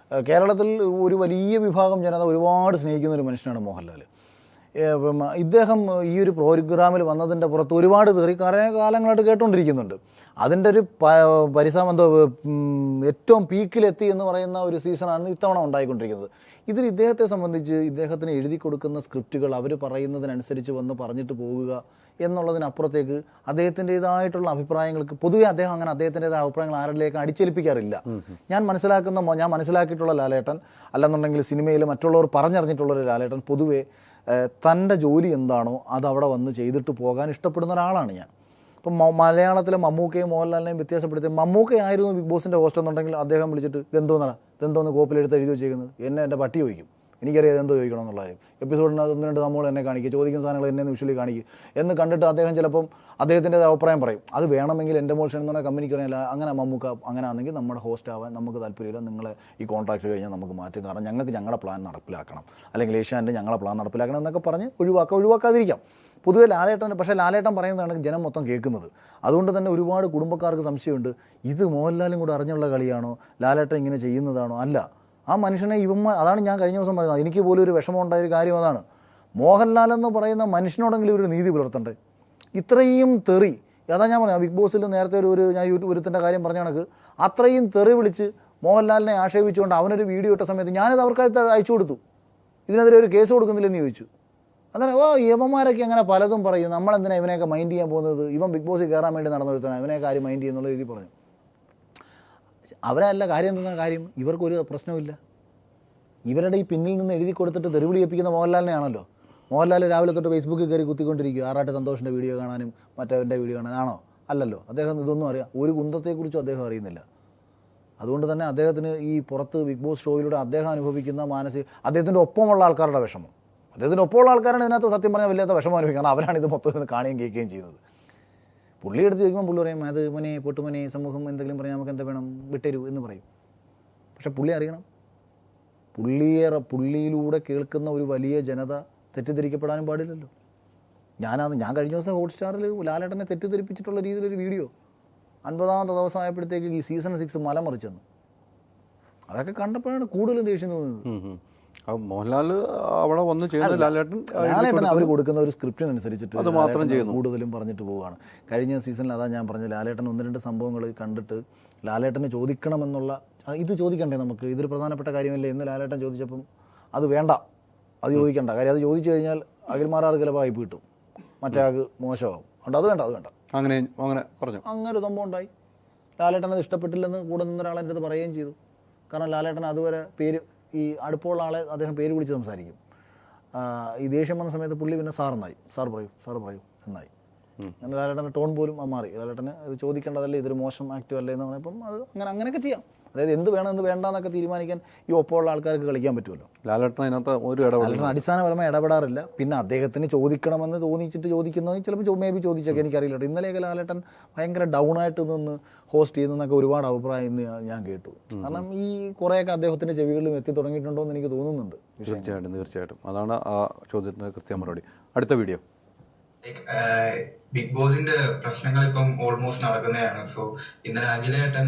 കേരളത്തിൽ ഒരു വലിയ വിഭാഗം ജനത ഒരുപാട് സ്നേഹിക്കുന്ന ഒരു മനുഷ്യനാണ് മോഹൻലാൽ. ഇദ്ദേഹം ഈ ഒരു പ്രോഗ്രാമിൽ വന്നതിൻ്റെ പുറത്ത് ഒരുപാട് തെറി കുറേ കാലങ്ങളായിട്ട് കേട്ടുകൊണ്ടിരിക്കുന്നുണ്ട്. അതിൻ്റെ ഒരു പരിസരം ഏറ്റവും പീക്കിലെത്തി എന്ന് പറയുന്ന ഒരു സീസണാണ് ഇത്തവണ ഉണ്ടായിക്കൊണ്ടിരിക്കുന്നത്. ഇതിൽ ഇദ്ദേഹത്തെ സംബന്ധിച്ച് ഇദ്ദേഹത്തിന് എഴുതി കൊടുക്കുന്ന സ്ക്രിപ്റ്റുകൾ അവർ പറയുന്നതിനനുസരിച്ച് വന്ന് പറഞ്ഞിട്ട് പോകുക എന്നുള്ളതിനപ്പുറത്തേക്ക് അദ്ദേഹത്തിൻ്റെതായിട്ടുള്ള അഭിപ്രായങ്ങൾക്ക് പൊതുവെ അദ്ദേഹത്തിൻ്റെതായ അഭിപ്രായങ്ങൾ ആരിലേക്ക് അടിച്ചേൽപ്പിക്കാറില്ല. ഞാൻ മനസ്സിലാക്കിയിട്ടുള്ള ലാലേട്ടൻ, അല്ലെന്നുണ്ടെങ്കിൽ സിനിമയിൽ മറ്റുള്ളവർ പറഞ്ഞറിഞ്ഞിട്ടുള്ളൊരു ലാലേട്ടൻ പൊതുവെ തൻ്റെ ജോലി എന്താണോ അത് അവിടെ വന്ന് ചെയ്തിട്ട് പോകാൻ ഇഷ്ടപ്പെടുന്ന ഒരാളാണ് ഞാൻ. ഇപ്പം മലയാളത്തിലെ മമ്മൂക്കയും മോഹൻലാലിനെയും വ്യത്യാസപ്പെടുത്തി മമ്മൂക്കയായിരുന്നു ബിഗ് ബോസിൻ്റെ ഹോസ്റ്റ് എന്നുണ്ടെങ്കിൽ അദ്ദേഹം വിളിച്ചിട്ട് ഇതെന്തോന്ന് കോപ്പിലെടുത്ത് എഴുതി വെച്ചേക്കുന്നത്, എൻ്റെ പട്ടി ചോദിക്കും, എനിക്കറിയാം എന്തോ ചോദിക്കണം എന്നുള്ള കാര്യം. എപ്പിസോഡിനകത്ത് 1-2 നമ്മൾ എന്നെ കാണിക്കുക, ചോദിക്കുന്ന സാധനങ്ങൾ എന്നെ വിഷ്വലി കാണിക്കുക എന്ന് കണ്ടിട്ട് അദ്ദേഹം ചിലപ്പം അദ്ദേഹത്തിൻ്റെ അഭിപ്രായം പറയും. അത് വേണമെങ്കിൽ എൻ്റെ മോഷൻ എന്ന് പറഞ്ഞാൽ കമ്പനിക്ക് അറിയില്ല, അങ്ങനെ മമ്മൂക്ക അങ്ങനെ ആണെങ്കിൽ നമ്മുടെ ഹോസ്റ്റ് ആവാൻ നമുക്ക് താല്പര്യമില്ല, നിങ്ങളെ ഈ കോൺട്രാക്ട് കഴിഞ്ഞാൽ നമുക്ക് മാറ്റും, കാരണം ഞങ്ങൾക്ക് ഞങ്ങളുടെ പ്ലാൻ നടപ്പിലാക്കണം, അല്ലെങ്കിൽ ഏഷ്യാൻ്റെ ഞങ്ങളുടെ പ്ലാൻ നടപ്പിലാക്കണം എന്നൊക്കെ പറഞ്ഞ് ഒഴിവാക്കാതിരിക്കാം. പൊതുവെ പക്ഷേ ലാലേട്ടൻ പറയുന്നതാണ് ജനം മൊത്തം കേൾക്കുന്നത്. അതുകൊണ്ട് തന്നെ ഒരുപാട് കുടുംബക്കാർക്ക് സംശയമുണ്ട്, ഇത് മോഹൻലാലും കൂടെ അറിഞ്ഞുള്ള കളിയാണോ, ലാലേട്ടൻ ഇങ്ങനെ ചെയ്യുന്നതാണോ? അല്ല, ആ മനുഷ്യനെ അതാണ് ഞാൻ കഴിഞ്ഞ ദിവസം പറയുന്നത്, എനിക്ക് പോലും ഒരു വിഷമം ഉണ്ടായൊരു കാര്യം അതാണ്. മോഹൻലാൽ എന്ന് പറയുന്ന മനുഷ്യനോടെങ്കിലും ഒരു നീതി പുലർത്തണ്ടേ? ഇത്രയും തെറി, അതാ ഞാൻ പറയാം, ബിഗ് ബോസിൽ നേരത്തെ ഞാൻ ഒരുത്തിൻ്റെ കാര്യം പറഞ്ഞ കണക്ക് അത്രയും തെറി വിളിച്ച് മോഹൻലാലിനെ ആക്ഷേപിച്ചുകൊണ്ട് അവനൊരു വീഡിയോ ഇട്ട സമയത്ത് ഞാനത് അവർക്ക് അയച്ചു കൊടുത്തു, ഇതിനെതിരെ ഒരു കേസ് കൊടുക്കുന്നില്ലെന്ന് ചോദിച്ചു. അങ്ങനെ യവന്മാരൊക്കെ അങ്ങനെ പലതും പറയും, നമ്മളെന്തിനാ ഇവനെയൊക്കെ മൈൻഡ് ചെയ്യാൻ പോകുന്നത്, ഇവൻ ബിഗ് ബോസിൽ കയറാൻ വേണ്ടി നടന്നൊരുത്തനാണ്, ഇവനെയൊക്കെ ആരും മൈൻഡ് ചെയ്യുന്നുള്ള രീതി പറഞ്ഞു. അവരല്ല കാര്യം എന്തെന്ന കാര്യം, ഇവർക്കൊരു പ്രശ്നമില്ല. ഇവരുടെ ഈ പിന്നിൽ നിന്ന് എഴുതി കൊടുത്തിട്ട് തെറിവിളി ഏൽപ്പിക്കുന്ന മോഹൻലാലിനെയാണല്ലോ. മോഹൻലാൽ രാവിലെ തൊട്ട് ഫേസ്ബുക്കിൽ കയറി കുത്തിക്കൊണ്ടിരിക്കുക, ആറാട്ട് സന്തോഷിൻ്റെ വീഡിയോ കാണാനും മറ്റവൻ്റെ വീഡിയോ കാണാനാണോ? അല്ലല്ലോ. അദ്ദേഹം ഇതൊന്നും അറിയാം, ഒരു കുന്തത്തെക്കുറിച്ചും അദ്ദേഹം അറിയുന്നില്ല. അതുകൊണ്ട് തന്നെ അദ്ദേഹത്തിന് ഈ പുറത്ത് ബിഗ് ബോസ് ഷോയിലൂടെ അദ്ദേഹം അനുഭവിക്കുന്ന അദ്ദേഹത്തിൻ്റെ ഒപ്പമുള്ള ആൾക്കാരുടെ വിഷമം, അദ്ദേഹത്തിൻ്റെ ഒപ്പമുള്ള ആൾക്കാരാണ് ഇതിനകത്ത് സത്യം പറഞ്ഞാൽ വല്ലാത്ത വിഷമം അനുഭവിക്കുന്നത്. അവരാണ് ഇത് മൊത്തം നിന്ന് കാണുകയും കേൾക്കുകയും ചെയ്യുന്നത്. പുള്ളി എടുത്ത് ചോദിക്കുമ്പോൾ പുള്ളി പറയും, അത് മോനെ പൊട്ടുമോനെ സമൂഹം എന്തെങ്കിലും പറയാം, നമുക്ക് എന്താ വേണം വിട്ടരു എന്ന് പറയും. പക്ഷെ പുള്ളി അറിയണം, പുള്ളിയിലൂടെ കേൾക്കുന്ന ഒരു വലിയ ജനത തെറ്റിദ്ധരിക്കപ്പെടാനും പാടില്ലല്ലോ. ഞാൻ കഴിഞ്ഞ ദിവസം ഹോട്ട്സ്റ്റാറിൽ ലാലേട്ടനെ തെറ്റിദ്ധരിപ്പിച്ചിട്ടുള്ള രീതിയിലൊരു വീഡിയോ 50ാമത്തെ ദിവസം ആയപ്പോഴത്തേക്ക് ഈ സീസൺ 6 മലമറിച്ചെന്ന്, അതൊക്കെ കണ്ടപ്പോഴാണ് കൂടുതലും ദേഷ്യം തോന്നുന്നത്. മോഹൻലാൽ അവിടെ വന്ന് ചെയ്യുന്നത് ലാലേട്ടൻ അവർ കൊടുക്കുന്ന ഒരു സ്ക്രിപ്റ്റിനനുസരിച്ചിട്ട് അത് മാത്രം ചെയ്യുന്നു, കൂടുതലും പറഞ്ഞിട്ട് പോവുകയാണ്. കഴിഞ്ഞ സീസണിൽ അതാ ഞാൻ പറഞ്ഞത്, ലാലേട്ടൻ 1-2 സംഭവങ്ങൾ കണ്ടിട്ട് ലാലേട്ടനെ ചോദിക്കണമെന്നുള്ള ഇത് ചോദിക്കണ്ടേ നമുക്ക്, ഇതൊരു പ്രധാനപ്പെട്ട കാര്യമല്ലേ എന്ന് ലാലേട്ടൻ ചോദിച്ചപ്പം അത് വേണ്ട, അത് ചോദിക്കണ്ട, കാര്യം അത് ചോദിച്ചു കഴിഞ്ഞാൽ അഖിൽമാരാർ ചിലപ്പോൾ വായ്പ കിട്ടും, മറ്റേ ആൾക്ക് മോശമാകും, അതുകൊണ്ട് അത് വേണ്ട അങ്ങനെ പറഞ്ഞു. അങ്ങനെ ഒരു സംഭവം ഉണ്ടായി. ലാലേട്ടനത് ഇഷ്ടപ്പെട്ടില്ലെന്ന് കൂടെ നിന്നൊരാളെ എൻ്റെ അടുത്ത് പറയുകയും ചെയ്തു. കാരണം ലാലേട്ടൻ അതുവരെ ഈ അടുപ്പമുള്ള ആളെ അദ്ദേഹം പേര് വിളിച്ച് സംസാരിക്കും. ഈ ദേഷ്യം വന്ന സമയത്ത് പുള്ളി പിന്നെ സാർ പറയൂ എന്നായി. അങ്ങനെ ലാലേട്ടൻ്റെ ടോൺ പോലും മാറി. ലാലേട്ടന് ഇത് ചോദിക്കേണ്ടതല്ലേ, ഇതൊരു മോശം ആക്റ്റീവ് അല്ലേ എന്ന് പറഞ്ഞപ്പം അത് അങ്ങനെയൊക്കെ ചെയ്യാം. അതായത് എന്ത് വേണം എന്ത് വേണ്ടെന്നൊക്കെ തീരുമാനിക്കാൻ ഈ ഒപ്പമുള്ള ആൾക്കാർക്ക് കളിക്കാൻ പറ്റുമല്ലോ. ലാലേട്ടൻ അതിനകത്ത് ലാലേട്ടൻ അടിസ്ഥാനപരമായി ഇടപെടാറില്ല. പിന്നെ അദ്ദേഹത്തിന് ചോദിക്കണമെന്ന് തോന്നിച്ചിട്ട് ചോദിക്കുന്നത് ചിലപ്പോൾ മേ ബി ചോദിച്ചൊക്കെ എനിക്കറിയില്ല. ഇന്നലെയൊക്കെ ലാലേട്ടൻ ഭയങ്കര ഡൗൺ ആയിട്ട് നിന്ന് ഹോസ്റ്റ് ചെയ്യുന്നതൊക്കെ ഒരുപാട് അഭിപ്രായം ഇന്ന് ഞാൻ കേട്ടു. കാരണം ഈ കുറേയൊക്കെ അദ്ദേഹത്തിൻ്റെ ചെവികളിലും എത്തി തുടങ്ങിയിട്ടുണ്ടോ എന്ന് എനിക്ക് തോന്നുന്നുണ്ട്. തീർച്ചയായിട്ടും അതാണ് ആ ചോദ്യത്തിന് കൃത്യം മറുപടി. അടുത്ത വീഡിയോ ബിഗ് ബോസിന്റെ പ്രശ്നങ്ങൾ ഇപ്പം ഓൾമോസ്റ്റ് നടക്കുന്നതാണ്. സോ ഇന്നലെ അഖിലേട്ടൻ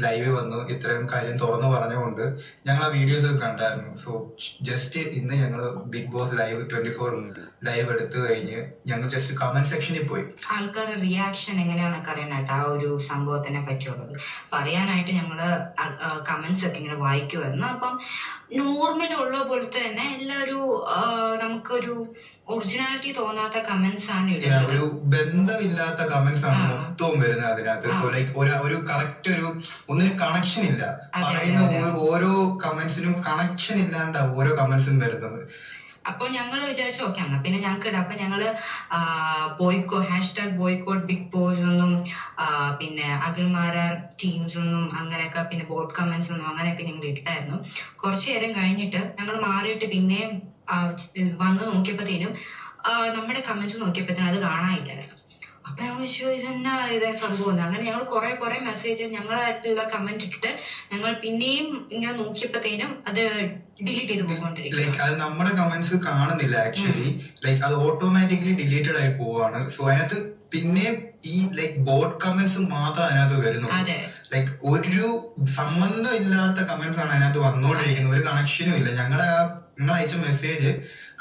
ലൈവ് വന്നു ഇത്രയും കാര്യം തുറന്നു പറഞ്ഞുകൊണ്ട് ഞങ്ങൾ ആ വീഡിയോസ് ഒക്കെ കണ്ടായിരുന്നു. സോ ജസ്റ്റ് ഇന്ന് ഞങ്ങൾ ബിഗ് ബോസ് ലൈവ് 24 ലൈവ് എടുത്തു കഴിഞ്ഞ് ഞങ്ങൾ ജസ്റ്റ് കമന്റ് സെക്ഷനിൽ പോയി. ആൾക്കാരുടെ റിയാക്ഷൻ എങ്ങനെയാണെന്നൊക്കെ അറിയാനായിട്ട് ആ ഒരു സംഭവത്തിനെ പറ്റിയുള്ളത് പറയാനായിട്ട് ഞങ്ങള് കമന്റ്സ് ഒക്കെ ഇങ്ങനെ വായിക്കുമായിരുന്നു. അപ്പം നോർമൽ ഉള്ള പോലത്തെ തന്നെ എല്ലാവരും നമുക്കൊരു ഒറിജിനാലിറ്റി തോന്നാത്ത കമന്റ്സ് ആണ് ഇടുന്നത്. ഒരു ബന്ധമില്ലാത്ത കമന്റ്സ് ആണ് മൊത്തവും വരുന്നത് അതിനകത്ത്. സോ ലൈക്ക് ഒരു കറക്റ്റ് ഒരു ഒന്നിനും കണക്ഷൻ ഇല്ല. പറയുന്ന ഓരോ കമന്റ്സിനും കണക്ഷൻ ഇല്ലാണ്ട് ഓരോ കമന്റ്സും വരുന്നത്. അപ്പൊ ഞങ്ങള് വിചാരിച്ചു ഓക്കെ എന്നാ പിന്നെ ഞങ്ങൾക്ക് ഇടാം. അപ്പൊ ഞങ്ങള് #ബോയ്ക്കോട്ട് ബിഗ് ബോസ് ഒന്നും പിന്നെ അഖിൽമാരാർ ടീംസ് ഒന്നും അങ്ങനെയൊക്കെ പിന്നെ ബോട്ട് കമന്റ്സ് ഒന്നും അങ്ങനെയൊക്കെ ഞങ്ങൾ ഇട്ടായിരുന്നു. കുറച്ചു നേരം കഴിഞ്ഞിട്ട് ഞങ്ങൾ മാറിയിട്ട് പിന്നെ വന്ന് നോക്കിയപ്പോഴത്തേനും നമ്മുടെ കമന്റ്സ് നോക്കിയപ്പോഴത്തേനും അത് കാണാനില്ലായിരുന്നു. അപ്പൊ ഞങ്ങൾ ഇതെന്നാ ഇതേ സംഭവം. അങ്ങനെ ഞങ്ങൾ കുറെ മെസ്സേജ് ഞങ്ങളായിട്ടുള്ള കമന്റ് ഇട്ടിട്ട് ഞങ്ങൾ പിന്നെയും ഇങ്ങനെ നോക്കിയപ്പോഴത്തേനും അത് ഡിലീറ്റ് ചെയ്ത് പോയിക്കൊണ്ടിരിക്കും. അത് നമ്മുടെ കമന്റ്സ് കാണുന്നില്ല ആക്ച്വലി. ലൈക്ക് അത് ഓട്ടോമാറ്റിക്കലി ഡിലീറ്റഡ് ആയി പോവാണ്. സോ അതിനകത്ത് പിന്നെ ഈ ലൈക്ക് ബോട്ട് കമന്റ്സ് മാത്രം അതിനകത്ത് വരുന്നുണ്ട്. ലൈക്ക് ഒരു സംബന്ധം ഇല്ലാത്ത കമന്റ്സ് ആണ് അതിനകത്ത് വന്നോണ്ടിരിക്കുന്നത്. ഒരു കണക്ഷനും ഇല്ല. നിങ്ങൾ അയച്ച മെസ്സേജ്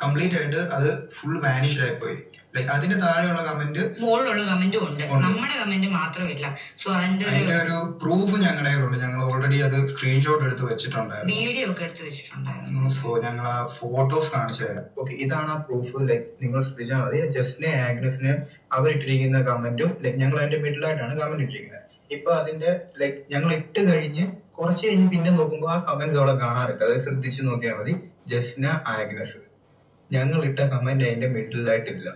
കംപ്ലീറ്റ് ആയിട്ട് അത് ഫുൾ വാനിഷ്ഡ് ആയി പോയി. ലൈക്ക് അതിന്റെ താഴെയുള്ള കമന്റ് മുകളിലുള്ള കമന്റും ഉണ്ട്, നമ്മുടെ കമന്റ് മാത്രമില്ല. സോ അതിന്റെ ഒരു പ്രൂഫ് ഞങ്ങളുടെ കയ്യിലുണ്ട്. ഞങ്ങൾ ഓൾറെഡി അത് സ്ക്രീൻഷോട്ട് എടുത്ത് വെച്ചിട്ടുണ്ടായിരുന്നു, വീഡിയോ ഒക്കെ എടുത്ത് വെച്ചിട്ടുണ്ടായിരുന്നു. സോ ഞങ്ങൾ ആ ഫോട്ടോസ് കാണിച്ചു തരാം. ഓക്കെ, ഇതാണ് ആ പ്രൂഫ്. ലൈക്ക് നിങ്ങൾ ശ്രദ്ധിച്ചാൽ മതി. ജസ്റ്റിനെ ആഗ്നസിനെ അവരിട്ടിരിക്കുന്ന കമന്റും ലൈക്ക് ഞങ്ങൾ അതിന്റെ മിഡിലായിട്ടാണ് കമന്റ് ഇട്ടിരിക്കുന്നത്. ഇപ്പൊ അതിന്റെ ലൈക്ക് ഞങ്ങൾ ഇട്ട് കഴിഞ്ഞ് കുറച്ച് കഴിഞ്ഞ് പിന്നെ നോക്കുമ്പോൾ ആ കമന്റ്സ് അവിടെ കാണാറുണ്ട്. അത് ശ്രദ്ധിച്ച് നോക്കിയാൽ മതി. ജസ്ന ആഗ്നസ് ഞങ്ങൾ ഇട്ട കമന്റ് അതിന്റെ മിഡിലായിട്ടില്ല.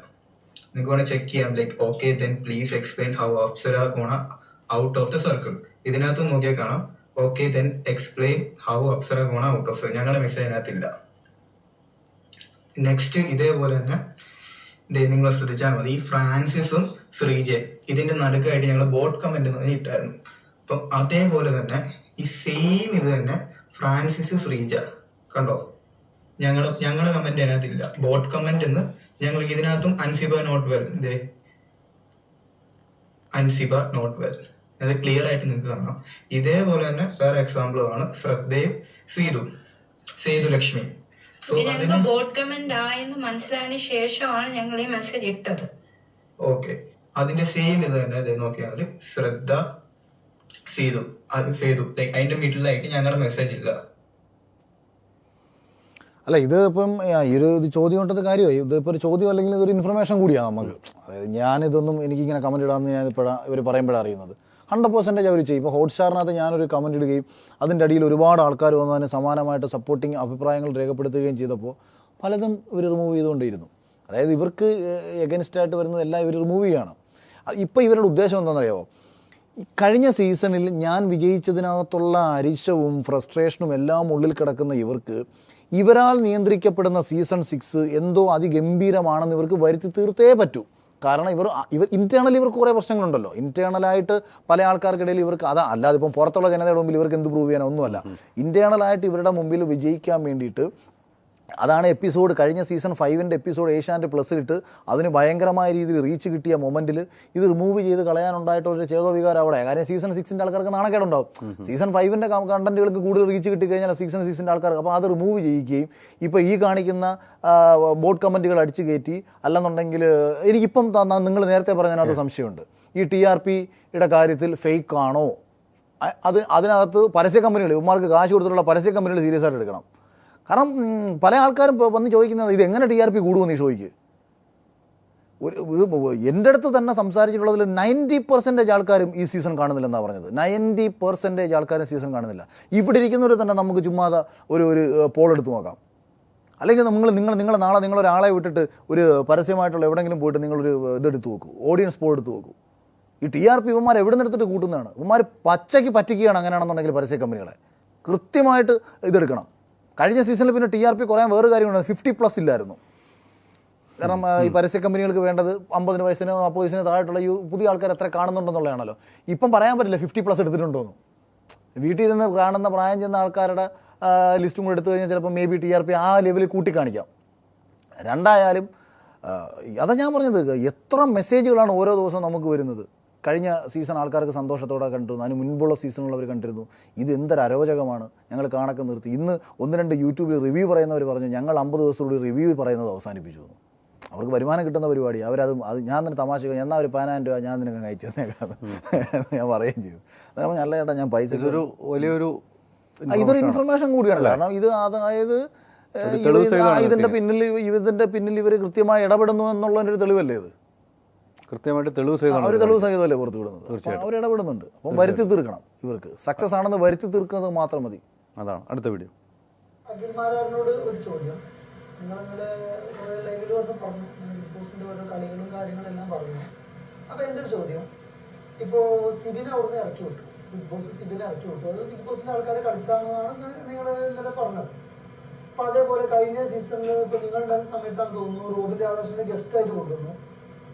നിങ്ങൾക്ക് വേണേൽ ചെക്ക് ചെയ്യാം. Like okay then please explain how Apsara gonna out of the circle. ഇതിനകത്ത് നോക്കിയാൽ കാണാം okay then explain how Apsara gonna out of circle. ഞങ്ങളുടെ മെസ്സേജ് അതിനകത്തില്ല. നെക്സ്റ്റ് ഇതേപോലെ തന്നെ നിങ്ങൾ ശ്രദ്ധിച്ചാൽ മതി. ഫ്രാൻസിസും ശ്രീജയും ഇതിന്റെ നടുക്കായിട്ട് ഞങ്ങൾ ബോട്ട് കമന്റ് ഇട്ടായിരുന്നു. അപ്പം അതേപോലെ തന്നെ ഈ സെയിം ഇത് തന്നെ ഫ്രാൻസിസ് ശ്രീജ കണ്ടോ, ഞങ്ങളുടെ കമന്റ് അതിനകത്തില്ല. ബോട്ട് കമന്റ് എന്ന് ഞങ്ങൾ ഇതിനകത്തും Ansiba note well, Ansiba note well, അത് ക്ലിയർ ആയിട്ട് നിങ്ങൾക്ക് കാണാം. ഇതേപോലെ തന്നെ വേറെ എക്സാമ്പിൾ ആണ് ശ്രദ്ധയും സേതു ലക്ഷ്മി. ഞങ്ങൾക്ക് ബോട്ട് കമന്റ് ആയെന്ന് മനസ്സിലായതിനു ശേഷമാണ് ഞങ്ങൾ ഈ മെസ്സേജ് ഇട്ടത്. ഓക്കെ, അതിന്റെ സെയിം ഇത് തന്നെ നോക്കിയാൽ ശ്രദ്ധ സേതു ലൈക്ക് അതിന്റെ മിഡിലായിട്ട് ഞങ്ങളുടെ മെസ്സേജ് ഇല്ല. അല്ല ഇത് ഇപ്പം ഇത് ചോദ്യം കൊണ്ടത് കാര്യമായി. ഇതിപ്പോൾ ഒരു ചോദ്യം അല്ലെങ്കിൽ ഇതൊരു ഇൻഫർമേഷൻ കൂടിയാണ് നമുക്ക്. അതായത് ഞാനിതൊന്നും എനിക്കിങ്ങനെ കമൻറ്റ് ഇടാമെന്ന് ഞാൻ ഇവർ പറയുമ്പോഴാണ് അറിയുന്നത്. 100% അവർ ചെയ്യും. ഇപ്പോൾ ഹോട്ട്സ്റ്റാറിനകത്ത് ഞാനൊരു കമൻറ്റ് ഇടുകയും അതിൻ്റെ അടിയിൽ ഒരുപാട് ആൾക്കാർ വന്ന് അതിന് സമാനമായിട്ട് സപ്പോർട്ടിങ് അഭിപ്രായങ്ങൾ രേഖപ്പെടുത്തുകയും ചെയ്തപ്പോൾ പലതും ഇവർ റിമൂവ് ചെയ്തുകൊണ്ടിരുന്നു. അതായത് ഇവർക്ക് എഗൻസ്റ്റായിട്ട് വരുന്നതെല്ലാം ഇവർ റിമൂവ് ചെയ്യുകയാണ്. ഇപ്പോൾ ഇവരുടെ ഉദ്ദേശം എന്താണെന്നറിയാമോ? കഴിഞ്ഞ സീസണിൽ ഞാൻ വിജയിച്ചതിനകത്തുള്ള അരിശവും ഫ്രസ്ട്രേഷനും എല്ലാം ഉള്ളിൽ കിടക്കുന്ന ഇവർക്ക് ഇവരാൽ നിയന്ത്രിക്കപ്പെടുന്ന സീസൺ 6 എന്തോ അതിഗംഭീരമാണെന്ന് ഇവർക്ക് വരുത്തി തീർത്തേ പറ്റൂ. കാരണം ഇവർ ഇൻറ്റേർണലി ഇവർക്ക് കുറേ പ്രശ്നങ്ങളുണ്ടല്ലോ. ഇൻറ്റേർണലായിട്ട് പല ആൾക്കാർക്കിടയിൽ ഇവർക്ക് അല്ലാതെ ഇപ്പം പുറത്തുള്ള ജനതയുടെ മുമ്പിൽ ഇവർക്ക് എന്ത് പ്രൂവ് ചെയ്യാനോ ഒന്നുമല്ല. ഇൻറ്റേർണലായിട്ട് ഇവരുടെ മുമ്പിൽ വിജയിക്കാൻ വേണ്ടിയിട്ട് അതാണ് കഴിഞ്ഞ സീസൺ 5 എപ്പിസോഡ് ഏഷ്യാനെറ്റ് പ്ലസ്സിലിട്ട് അതിന് ഭയങ്കരമായ രീതിയിൽ റീച്ച് കിട്ടിയ മൊമെൻറ്റിൽ ഇത് റിമൂവ് ചെയ്ത് കളയാനുണ്ടായിട്ടൊരു ചേതോവികാരം അവിടെ. കാര്യം സീസൺ 6 ആൾക്കാർക്ക് നാണക്കേടുണ്ടാവും. സീസൺ 5 കണ്ടന്റുകൾക്ക് കൂടുതൽ റീച്ച് കിട്ടിക്കഴിഞ്ഞാൽ സീസൺ 6 ആൾക്കാർക്ക് അപ്പോൾ അത് റിമൂവ് ചെയ്യുകയും ഇപ്പോൾ ഈ കാണിക്കുന്ന ബോട്ട് കമൻറ്റുകൾ അടിച്ചു കയറ്റി അല്ലെന്നുണ്ടെങ്കിൽ എനിക്കിപ്പം നിങ്ങൾ നേരത്തെ പറഞ്ഞതിനകത്ത് സംശയമുണ്ട്. ഈ TRPയുടെ കാര്യത്തിൽ ഫേക്ക് ആണോ? അതിനകത്ത് പരസ്യ കമ്പനികൾ ഇവന്മാർക്ക് കാശ് കൊടുത്തിട്ടുള്ള പരസ്യ കമ്പനികൾ സീരിയസ് ആയിട്ട് എടുക്കണം. കാരണം പല ആൾക്കാരും വന്ന് ചോദിക്കുന്നത് ഇത് എങ്ങനെ TRP കൂടുമെന്ന് ഈ ഷോയ്ക്ക്. എൻ്റെ അടുത്ത് തന്നെ സംസാരിച്ചിട്ടുള്ളതിൽ 90% ആൾക്കാരും ഈ സീസൺ കാണുന്നില്ലെന്നാണ് പറഞ്ഞത്. 90% ആൾക്കാരും സീസൺ കാണുന്നില്ല. ഇവിടെ ഇരിക്കുന്നവർ തന്നെ നമുക്ക് ചുമ്മാതെ ഒരു പോൾ എടുത്ത് നോക്കാം. അല്ലെങ്കിൽ നിങ്ങൾ നാളെ നിങ്ങളൊരാളെ വിട്ടിട്ട് ഒരു പരസ്യമായിട്ടുള്ള എവിടെയെങ്കിലും പോയിട്ട് നിങ്ങളൊരു ഇതെടുത്ത് നോക്കൂ, ഓഡിയൻസ് പോൾ എടുത്ത് നോക്കൂ. ഈ TRP ഇവന്മാർ എവിടെ നിന്ന് എടുത്തിട്ട് കൂട്ടുന്നതാണ്? ഇവന്മാർ പച്ചയ്ക്ക് പറ്റിക്കുകയാണ്. അങ്ങനെയാണെന്നുണ്ടെങ്കിൽ പരസ്യ കമ്പനികളെ കൃത്യമായിട്ട് ഇതെടുക്കണം. കഴിഞ്ഞ സീസണിൽ പിന്നെ TRP കുറയാൻ വേറെ കാര്യങ്ങളുണ്ട്. 50+ ഇല്ലായിരുന്നു. കാരണം ഈ പരസ്യ കമ്പനികൾക്ക് വേണ്ടത് 50 വയസ്സിന് 40 വയസ്സിന് താഴെയുള്ള പുതിയ ആൾക്കാർ എത്ര കാണുന്നുണ്ടെന്നുള്ളതാണല്ലോ. ഇപ്പം പറയാൻ പറ്റില്ല 50+ എടുത്തിട്ടുണ്ടോയെന്ന്. വീട്ടിൽ നിന്ന് കാണുന്ന പ്രായം ചെന്ന ആൾക്കാരുടെ ലിസ്റ്റും കൂടെ എടുത്തു കഴിഞ്ഞാൽ ചിലപ്പോൾ മേ ബി TRP ആ ലെവലിൽ കൂട്ടിക്കാണിക്കാം. രണ്ടായാലും അതാ ഞാൻ പറഞ്ഞത്, എത്ര മെസ്സേജുകളാണ് ഓരോ ദിവസവും നമുക്ക് വരുന്നത്. കഴിഞ്ഞ സീസൺ ആൾക്കാർക്ക് സന്തോഷത്തോടെ കണ്ടിരുന്നു, അതിന് മുൻപുള്ള സീസണുള്ളവർ കണ്ടിരുന്നു. ഇത് എന്തൊരു അരോചകമാണ്, ഞങ്ങൾ കാണൊക്കെ നിർത്തി. ഇന്ന് 1-2 യൂട്യൂബിൽ റിവ്യൂ പറയുന്നവർ പറഞ്ഞു ഞങ്ങൾ 50 ദിവസത്തോടെ റിവ്യൂ പറയുന്നത് അവസാനിപ്പിച്ചു. അവർക്ക് വരുമാനം കിട്ടുന്ന പരിപാടി. അത് ഞാൻ തന്നെ തമാശ എന്നാൽ ഒരു 10,000 രൂപ ഞാൻ നിനക്ക് അയച്ചു തന്നേക്കാം ഞാൻ പറയുകയും ചെയ്തു. അതായത് നല്ല ചേട്ടാ ഞാൻ പൈസ ഇതൊരു വലിയൊരു ഇതൊരു ഇൻഫർമേഷൻ കൂടിയാണ്. കാരണം ഇത് അതായത് ഇതിൻ്റെ പിന്നിൽ ഇവർ കൃത്യമായി ഇടപെടുന്നു എന്നുള്ളൊരു തെളിവല്ലേ ഇത്. കൃത്യമായിട്ട് തെളിവ് സഹിതം അവർ തെളിവ് സഹിതമല്ലേ പുറത്തു വിടുന്നത്. അവർ ഇടപെടുന്നുണ്ട്. അപ്പം വരുത്തി തീർക്കണം. ഇവർക്ക് സക്സസ് ആണെന്ന് വരുത്തി തീർക്കുന്നത് മാത്രം മതി. അതാണ് അടുത്ത വീഡിയോ. അഖിൽമാരാറിനോട് ഒരു ചോദ്യം. നിങ്ങളിങ്ങനെ കുറേ ലൈവിൽ വന്ന് പറഞ്ഞു, ബിഗ് ബോസിൻ്റെ ഓരോ കളികളും കാര്യങ്ങളെല്ലാം പറഞ്ഞു. അപ്പോൾ എൻ്റെ ഒരു ചോദ്യം, ഇപ്പോൾ സിബിനെ അവിടുന്ന് ഇറക്കി വിട്ടു, ബിഗ് ബോസ് സിബിനെ ഇറക്കി വിട്ടു. അത് ബിഗ് ബോസിൻ്റെ ആൾക്കാർ കളിച്ചാണെന്നാണ് നിങ്ങൾ ഇന്നലെ പറഞ്ഞത്. അപ്പോൾ അതേപോലെ കഴിഞ്ഞ സീസണിൽ ഇപ്പോൾ നിങ്ങളുണ്ടായിരുന്ന സമയത്താണ് തോന്നുന്നു റോബിൻ രാധാകൃഷ്ണനെ ഗസ്റ്റായിട്ട് കൊണ്ടുവന്നു.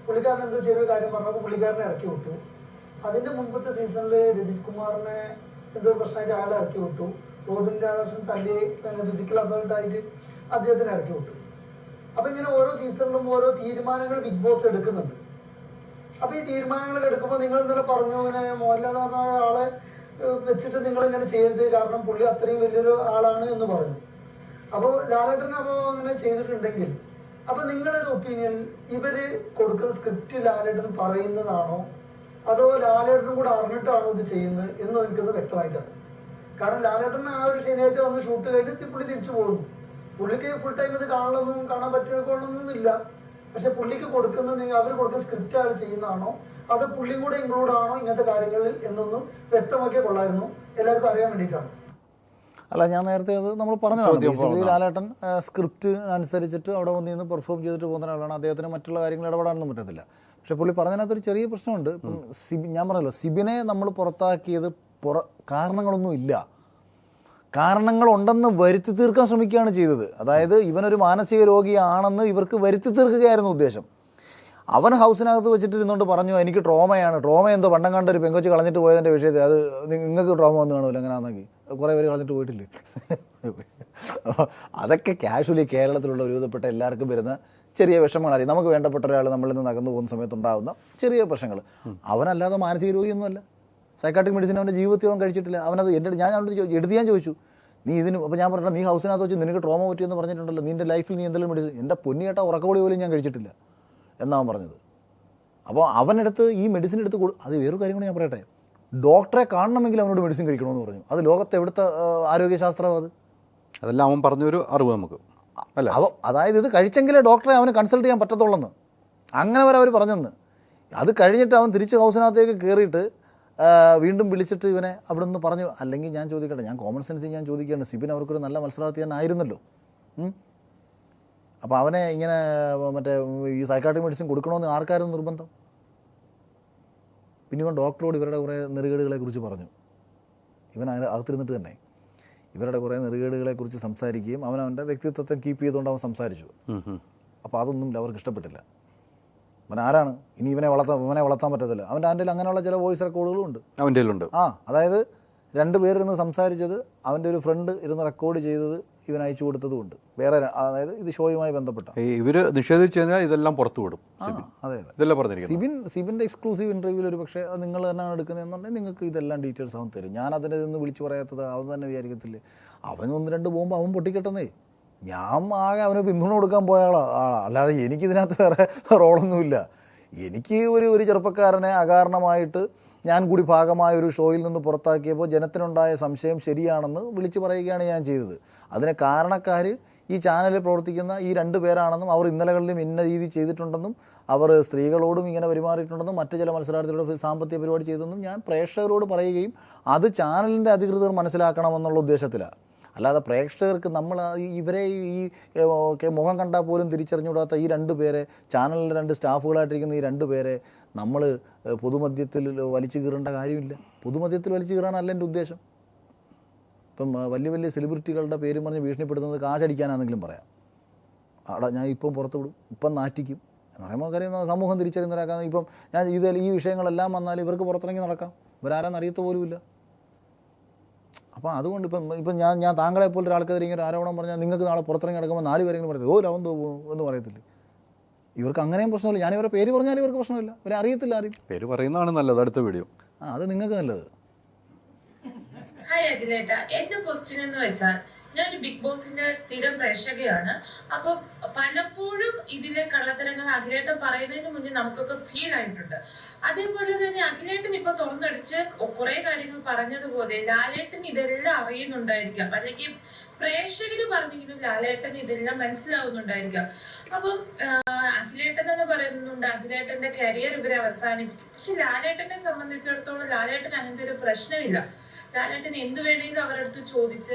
പുള്ളിക്കാരൻ എന്തോ ചെറിയ കാര്യം പറഞ്ഞപ്പോൾ പുള്ളിക്കാരനെ ഇറക്കി വിട്ടു. അതിൻ്റെ മുൻപത്തെ സീസണിൽ രതീഷ് കുമാറിനെ എന്തോ ഒരു പ്രശ്നമായിട്ട് അയാളെ ഇറക്കി വിട്ടു. റോബിൻ രാധാകൃഷ്ണൻ തല്ലി ഫിസിക്കൽ അസോൾട്ടായിട്ട് അദ്ദേഹത്തിന് ഇറക്കി വിട്ടു. അപ്പം ഇങ്ങനെ ഓരോ സീസണിലും ഓരോ തീരുമാനങ്ങൾ ബിഗ് ബോസ് എടുക്കുന്നുണ്ട്. അപ്പോൾ ഈ തീരുമാനങ്ങൾ എടുക്കുമ്പോൾ നിങ്ങൾ ഇന്നലെ പറഞ്ഞു ഇങ്ങനെ മോഹൻലാൽ പറഞ്ഞ ആളെ വെച്ചിട്ട് നിങ്ങൾ ഇങ്ങനെ ചെയ്യരുത്, കാരണം പുള്ളി അത്രയും വലിയൊരു ആളാണ് എന്ന് പറഞ്ഞു. അപ്പോൾ ലാലേട്ടൻ അപ്പോൾ അങ്ങനെ ചെയ്തിട്ടുണ്ടെങ്കിൽ അപ്പൊ നിങ്ങളുടെ ഒരു ഒപ്പീനിയൻ, ഇവര് കൊടുക്കുന്ന സ്ക്രിപ്റ്റ് ലാലേട്ടൻ പറയുന്നതാണോ അതോ ലാലേട്ടനും കൂടെ അറിഞ്ഞിട്ടാണോ ഇത് ചെയ്യുന്നത് എന്ന് എനിക്കൊന്ന് വ്യക്തമായിട്ടാണ്. കാരണം ലാലേട്ടൻ ആ ഒരു ശനിയാഴ്ച വന്ന് ഷൂട്ട് കഴിഞ്ഞ് പുള്ളി തിരിച്ചു പോകുന്നു. പുള്ളിക്ക് ഫുൾ ടൈം ഇത് കാണാൻ പറ്റുകൊള്ളണമെന്നില്ല. പക്ഷെ പുള്ളിക്ക് കൊടുക്കുന്നത് അവർ കൊടുക്കുന്ന സ്ക്രിപ്റ്റ് ആൾ ചെയ്യുന്നതാണോ അതോ പുള്ളിയും കൂടെ ഇൻക്ലൂഡ് ആണോ ഇങ്ങനത്തെ കാര്യങ്ങളിൽ എന്നൊന്നും വ്യക്തമാക്കിയേ കൊള്ളായിരുന്നു, എല്ലാവർക്കും അറിയാൻ വേണ്ടിയിട്ടാണ്. അല്ല, ഞാൻ നേരത്തെ അത് നമ്മൾ പറഞ്ഞതാണ്. ലാലേട്ടൻ സ്ക്രിപ്റ്റ് അനുസരിച്ചിട്ട് അവിടെ വന്ന് നിന്ന് പെർഫോം ചെയ്തിട്ട് പോകുന്ന ഒരാളാണ്. അദ്ദേഹത്തിന് മറ്റുള്ള കാര്യങ്ങൾ ഇടപെടാനൊന്നും പറ്റത്തില്ല. പക്ഷെ പുള്ളി പറഞ്ഞതിനകത്തൊരു ചെറിയ പ്രശ്നമുണ്ട്. ഇപ്പം ഞാൻ പറഞ്ഞല്ലോ, സിബിനെ നമ്മൾ പുറത്താക്കിയത് കാരണങ്ങളൊന്നും ഇല്ല, കാരണങ്ങളുണ്ടെന്ന് വരുത്തി തീർക്കാൻ ശ്രമിക്കുകയാണ് ചെയ്തത്. അതായത് ഇവനൊരു മാനസിക രോഗിയാണെന്ന് ഇവർക്ക് വരുത്തി തീർക്കുകയായിരുന്നു ഉദ്ദേശം. അവൻ ഹൗസിനകത്ത് വെച്ചിട്ട് ഇരുന്നുകൊണ്ട് പറഞ്ഞു എനിക്ക് ട്രോമ എന്തോ പണ്ടം കണ്ട ഒരു പെങ്കൊച്ച് കളഞ്ഞിട്ട് പോയതിൻ്റെ വിഷയത്തിൽ അത് നിങ്ങൾക്ക് ട്രോമ വന്നു കാണുമല്ലോ എങ്ങനെയാണെങ്കിൽ കുറേ പേര് കളഞ്ഞിട്ട് പോയിട്ടില്ലേ. അതൊക്കെ കാഷ്വലി കേരളത്തിലുള്ള ഒരുവിധപ്പെട്ട എല്ലാവർക്കും വരുന്ന ചെറിയ വിഷമങ്ങളായിരിക്കും. നമുക്ക് വേണ്ടപ്പെട്ട ഒരാൾ നമ്മളിൽ നിന്ന് അകന്നു പോകുന്ന സമയത്തുണ്ടാകുന്ന ചെറിയ പ്രശ്നങ്ങൾ. അവനല്ലാതെ മാനസിക രോഗിയൊന്നുമല്ല. സൈക്കാട്രിക് മെഡിസിൻ അവൻ്റെ ജീവിതത്തിൽ അവൻ കഴിച്ചിട്ടില്ല. അവനത് ഞാൻ ചോദിച്ചു നീ ഇതിന്. അപ്പോൾ ഞാൻ പറഞ്ഞാൽ നീ ഹൗസിനകത്ത് വെച്ച് നിനക്ക് ട്രോമ പറ്റിയെന്ന് പറഞ്ഞിട്ടുണ്ടല്ലോ, നിൻ്റെ ലൈഫിൽ നീ എന്തെങ്കിലും മെഡിസിൻ. എൻ്റെ പൊന്നിയേട്ട ഉറക്കപ്പൊടി പോലും ഞാൻ കഴിച്ചിട്ടില്ല എന്നാവൻ പറഞ്ഞത്. അപ്പോൾ അവനെടുത്ത് ഈ മെഡിസിൻ എടുത്ത് അത് വേറൊരു കാര്യം കൂടി ഞാൻ പറയട്ടെ, ഡോക്ടറെ കാണണമെങ്കിൽ അവനോട് മെഡിസിൻ കഴിക്കണമെന്ന് പറഞ്ഞു. അത് ലോകത്തെ എവിടുത്തെ ആരോഗ്യശാസ്ത്രം അതെല്ലാം അവൻ പറഞ്ഞൊരു അറിവ് നമുക്ക് അല്ല. അതായത് ഇത് കഴിച്ചെങ്കിലേ ഡോക്ടറെ അവന് കൺസൾട്ട് ചെയ്യാൻ പറ്റത്തുള്ളെന്ന്, അങ്ങനെ വരെ അവർ പറഞ്ഞെന്ന്. അത് കഴിഞ്ഞിട്ട് അവൻ തിരിച്ച് ഹൗസിനകത്തേക്ക് കയറിയിട്ട് വീണ്ടും വിളിച്ചിട്ട് ഇവനെ അവിടെ നിന്ന് പറഞ്ഞു. അല്ലെങ്കിൽ ഞാൻ ചോദിക്കട്ടെ, ഞാൻ കോമൺ സെൻസിൽ ഞാൻ ചോദിക്കുകയാണ്, സിബിൻ അവർക്കൊരു നല്ല മത്സരാർത്ഥി തന്നെ ആയിരുന്നല്ലോ. അപ്പോൾ അവനെ ഇങ്ങനെ മറ്റേ ഈ സൈക്കാട്രിക് മെഡിസിൻ കൊടുക്കണമെന്ന് ആർക്കായിരുന്നു നിർബന്ധം? പിന്നെ ഇവൻ ഡോക്ടറോട് ഇവരുടെ കുറേ നെറുകേടുകളെക്കുറിച്ച് പറഞ്ഞു. ഇവൻ അകത്തിരുന്നിട്ട് തന്നെ ഇവരുടെ കുറേ നെറുകേടുകളെക്കുറിച്ച് സംസാരിക്കുകയും അവനവൻ്റെ വ്യക്തിത്വത്തെ കീപ്പ് ചെയ്തുകൊണ്ട് അവൻ സംസാരിച്ചു. അപ്പോൾ അതൊന്നും അവർക്ക് ഇഷ്ടപ്പെട്ടില്ല. അവൻ ആരാണ് ഇനി ഇവനെ വളർത്താൻ പറ്റത്തില്ല. അവൻ്റെ അങ്ങനെയുള്ള ചില വോയിസ് റെക്കോർഡുകളും ഉണ്ട് അവൻ്റെ ഉണ്ട്. അതായത് 2 പേരിരുന്ന് സംസാരിച്ചത് അവൻ്റെ ഒരു ഫ്രണ്ട് ഇരുന്ന് റെക്കോർഡ് ചെയ്തത് ഇവൻ അയച്ചു കൊടുത്തതുകൊണ്ട് വേറെ, അതായത് ഇത് ഷോയുമായി ബന്ധപ്പെട്ട ഇവർ നിഷേധിച്ചു കഴിഞ്ഞാൽ ഇതെല്ലാം പുറത്തു വിടും. അതെ ഇതെല്ലാം പറഞ്ഞിരിക്കുന്നത് സിബിൻ്റെ എക്സ്ക്ലൂസീവ് ഇൻ്റർവ്യൂവിൽ ഒരു പക്ഷേ നിങ്ങൾ തന്നെയാണ് എടുക്കുന്നതെന്നുണ്ടെങ്കിൽ നിങ്ങൾക്ക് ഇതെല്ലാം ഡീറ്റെയിൽസ് അവൻ തരും. ഞാൻ അതിൻ്റെ നിന്ന് വിളിച്ചു പറയാത്തത് അവൻ തന്നെ വിചാരിക്കത്തില്ലേ. അവൻ 1-2 പോകുമ്പോൾ അവൻ പൊട്ടിക്കെട്ടുന്നേ. ഞാൻ ആകെ അവന് പിന്തുണ കൊടുക്കാൻ പോയ ആളാണ്, അല്ലാതെ എനിക്കിതിനകത്ത് വേറെ റോളൊന്നുമില്ല. എനിക്ക് ഒരു ചെറുപ്പക്കാരനെ അകാരണമായിട്ട് ഞാൻ കൂടി ഭാഗമായ ഒരു ഷോയിൽ നിന്ന് പുറത്താക്കിയപ്പോൾ ജനത്തിനുണ്ടായ സംശയം ശരിയാണെന്ന് വിളിച്ചു പറയുകയാണ് ഞാൻ ചെയ്തത്. അതിന് കാരണക്കാർ ഈ ചാനലിൽ പ്രവർത്തിക്കുന്ന ഈ 2 പേരാണെന്നും അവർ ഇന്നലകളിലും ഇന്ന രീതി ചെയ്തിട്ടുണ്ടെന്നും അവർ സ്ത്രീകളോടും ഇങ്ങനെ പെരുമാറിയിട്ടുണ്ടെന്നും മറ്റു ചില മത്സരാർത്ഥികളുടെ സാമ്പത്തിക പരിപാടി ചെയ്തെന്നും ഞാൻ പ്രേക്ഷകരോട് പറയുകയും അത് ചാനലിൻ്റെ അധികൃതർ മനസ്സിലാക്കണമെന്നുള്ള ഉദ്ദേശത്തിലാണ്. അല്ലാതെ പ്രേക്ഷകർക്ക് നമ്മൾ ഇവരെ ഈ മുഖം കണ്ടാൽ പോലും തിരിച്ചറിഞ്ഞുകൂടാത്ത ഈ 2 പേരെ, ചാനലിലെ 2 സ്റ്റാഫുകളായിട്ടിരിക്കുന്ന ഈ 2 പേരെ നമ്മൾ പൊതുമധ്യത്തിൽ വലിച്ചു കീറേണ്ട കാര്യമില്ല. പൊതുമധ്യത്തിൽ വലിച്ചു കീറാനല്ല എൻ്റെ ഉദ്ദേശം. ഇപ്പം വലിയ സെലിബ്രിറ്റികളുടെ പേരും പറഞ്ഞ് ഭീഷണിപ്പെടുത്തുന്നത് കാശടിക്കാനാണെങ്കിലും പറയാം. അവിടെ ഞാൻ ഇപ്പം പുറത്ത് വിടും, ഇപ്പം നാറ്റിക്കും എന്ന് പറയുമ്പോൾ കാര്യം സമൂഹം തിരിച്ചറിയുന്നവരാക്കാൻ. ഇപ്പം ഞാൻ ഈ വിഷയങ്ങളെല്ലാം വന്നാൽ ഇവർക്ക് പുറത്തിറങ്ങി നടക്കാം, ഇവരാരാന്ന് അറിയത്ത പോലുമില്ല. അപ്പോൾ അതുകൊണ്ട് ഇപ്പം ഞാൻ താങ്കളെപ്പോലെ ഒരാൾക്കെതിരെ ഇങ്ങനെ ആരോപണം പറഞ്ഞാൽ നിങ്ങൾക്ക് നാളെ പുറത്തിറങ്ങി നടക്കുമ്പോൾ 4 പേരെങ്കിലും പറയത്തില്ല, ഓ ലവൻ എന്ന് പറയത്തില്ലേ. ഇവർക്ക് അങ്ങനെയും പ്രശ്നമില്ല. ഞാൻ ഇവരുടെ പേര് പറഞ്ഞാലും ഇവർക്ക് പ്രശ്നമില്ല, ഇവരെ അറിയത്തില്ല ആരും. പേര് പറയുന്നതാണ് നല്ലത്. അടുത്ത വീഡിയോ. അത് നിങ്ങൾക്ക് നല്ലത്. ഹായ് അഖിലേട്ട, എന്റെ ക്വസ്റ്റ്യൻ എന്ന് വെച്ചാൽ ഞാൻ ബിഗ് ബോസിന്റെ സ്ഥിരം പ്രേക്ഷകയാണ്. അപ്പൊ പലപ്പോഴും ഇതിലെ കള്ളത്തരങ്ങൾ അഖിലേട്ടൻ പറയുന്നതിന് മുന്നേ നമുക്കൊക്കെ ഫീൽ ആയിട്ടുണ്ട്. അതേപോലെ തന്നെ അഖിലേട്ടൻ ഇപ്പൊ തുറന്നടിച്ച് കുറെ കാര്യങ്ങൾ പറഞ്ഞതുപോലെ ലാലേട്ടൻ ഇതെല്ലാം അറിയുന്നുണ്ടായിരിക്കാം, അല്ലെങ്കിൽ പ്രേക്ഷകര് പറഞ്ഞെങ്കിലും ലാലേട്ടൻ ഇതെല്ലാം മനസ്സിലാവുന്നുണ്ടായിരിക്കാം. അപ്പം അഖിലേട്ടൻ തന്നെ പറയുന്നുണ്ട് അഖിലേട്ടന്റെ കരിയർ ഇവരെ അവസാനിപ്പിക്കും. പക്ഷെ ലാലേട്ടനെ സംബന്ധിച്ചിടത്തോളം ലാലേട്ടൻ അങ്ങനത്തെ ഒരു പ്രശ്നമില്ല. ലാലേട്ടൻ എന്ത് വേണമെങ്കിലും അവരടുത്ത് ചോദിച്ച്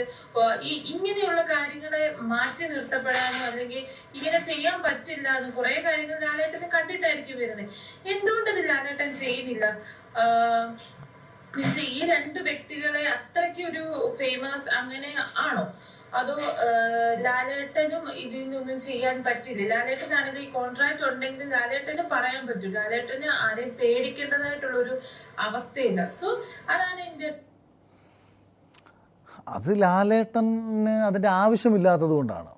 ഇങ്ങനെയുള്ള കാര്യങ്ങളെ മാറ്റി നിർത്തപ്പെടാനോ അല്ലെങ്കിൽ ഇങ്ങനെ ചെയ്യാൻ പറ്റില്ല എന്ന് കുറെ കാര്യങ്ങൾ ലാലേട്ടനെ കണ്ടിട്ടായിരിക്കും വരുന്നത്. എന്തുകൊണ്ടത് ലാലേട്ടൻ ചെയ്യുന്നില്ല? മീൻസ് ഈ രണ്ട് വ്യക്തികളെ അത്രയ്ക്ക് ഒരു ഫേമസ് അങ്ങനെ ആണോ? അതോ ലാലേട്ടനും ഇതിനൊന്നും ചെയ്യാൻ പറ്റില്ല? ലാലേട്ടനാണെങ്കിൽ ഈ കോൺട്രാക്ട് ഉണ്ടെങ്കിലും ലാലേട്ടന് പറയാൻ പറ്റും, ലാലേട്ടന് ആരെയും പേടിക്കേണ്ടതായിട്ടുള്ള ഒരു അവസ്ഥയില്ല. സോ അതാണ് എന്റെ. അത് ലാലേട്ടന് അതിൻ്റെ ആവശ്യമില്ലാത്തത് കൊണ്ടാണ്.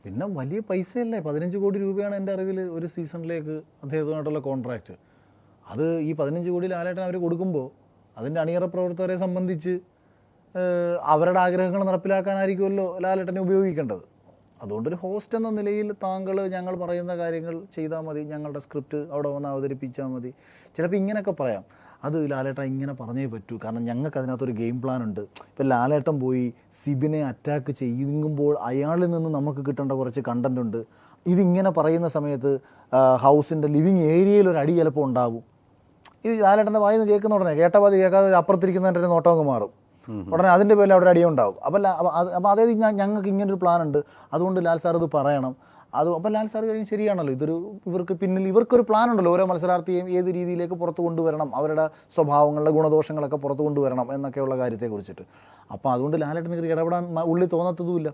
പിന്നെ വലിയ പൈസയല്ലേ, 15 കോടി രൂപയാണ് എൻ്റെ അറിവിൽ ഒരു സീസണിലേക്ക് അദ്ദേഹത്തിനായിട്ടുള്ള കോൺട്രാക്റ്റ്. അത് ഈ 15 കോടി ലാലേട്ടൻ അവർ കൊടുക്കുമ്പോൾ അതിൻ്റെ അണിയറ പ്രവർത്തകരെ സംബന്ധിച്ച് അവരുടെ ആഗ്രഹങ്ങൾ നടപ്പിലാക്കാനായിരിക്കുമല്ലോ ലാലേട്ടനെ ഉപയോഗിക്കേണ്ടത്. അതുകൊണ്ടൊരു ഹോസ്റ്റ് എന്ന നിലയിൽ താങ്കൾ ഞങ്ങൾ പറയുന്ന കാര്യങ്ങൾ ചെയ്താൽ മതി, ഞങ്ങളുടെ സ്ക്രിപ്റ്റ് അവിടെ വന്ന് അവതരിപ്പിച്ചാൽ മതി. ചിലപ്പോൾ ഇങ്ങനെയൊക്കെ പറയാം, അത് ലാലേട്ടൻ ഇങ്ങനെ പറഞ്ഞേ പറ്റൂ, കാരണം ഞങ്ങൾക്ക് അതിനകത്തൊരു ഗെയിം പ്ലാൻ ഉണ്ട്. ഇപ്പം ലാലേട്ടൻ പോയി സിബിനെ അറ്റാക്ക് ചെയ്യുമ്പോൾ അയാളിൽ നിന്ന് നമുക്ക് കിട്ടേണ്ട കുറച്ച് കണ്ടൻ്റ് ഉണ്ട്. ഇതിങ്ങനെ പറയുന്ന സമയത്ത് ഹൗസിൻ്റെ ലിവിങ് ഏരിയയിൽ ഒരു അടി ചിലപ്പോൾ ഉണ്ടാവും. ഇത് ലാലേട്ടൻ്റെ വായിൽ നിന്ന് കേൾക്കുന്ന ഉടനെ കേട്ട പാതി കേൾക്കാതെ അപ്പുറത്തിരിക്കുന്നതിൻ്റെ നോട്ടം അങ്ങ് മാറും. ഉടനെ അതിൻ്റെ പേരിൽ അവിടെ അടിയുണ്ടാവും. അപ്പോൾ അതായത് ഞങ്ങൾക്ക് ഇങ്ങനൊരു പ്ലാൻ ഉണ്ട്, അതുകൊണ്ട് ലാൽ സാർ ഇത് പറയണം. അപ്പോൾ ലാൽ സാർ കാര്യം ശരിയാണല്ലോ, ഇതൊരു ഇവർക്ക് പിന്നിൽ ഇവർക്കൊരു പ്ലാൻ ഉണ്ടല്ലോ, ഓരോ മത്സരാർത്ഥിയെയും ഏത് രീതിയിലേക്ക് പുറത്ത് കൊണ്ടുവരണം, അവരുടെ സ്വഭാവങ്ങളുടെ ഗുണദോഷങ്ങളൊക്കെ പുറത്ത് കൊണ്ടുവരണം എന്നൊക്കെയുള്ള കാര്യത്തെക്കുറിച്ചിട്ട്. അപ്പോൾ അതുകൊണ്ട് ലാലേട്ടന് ഇടപെടാൻ ഉള്ളിൽ തോന്നത്തതുമില്ല.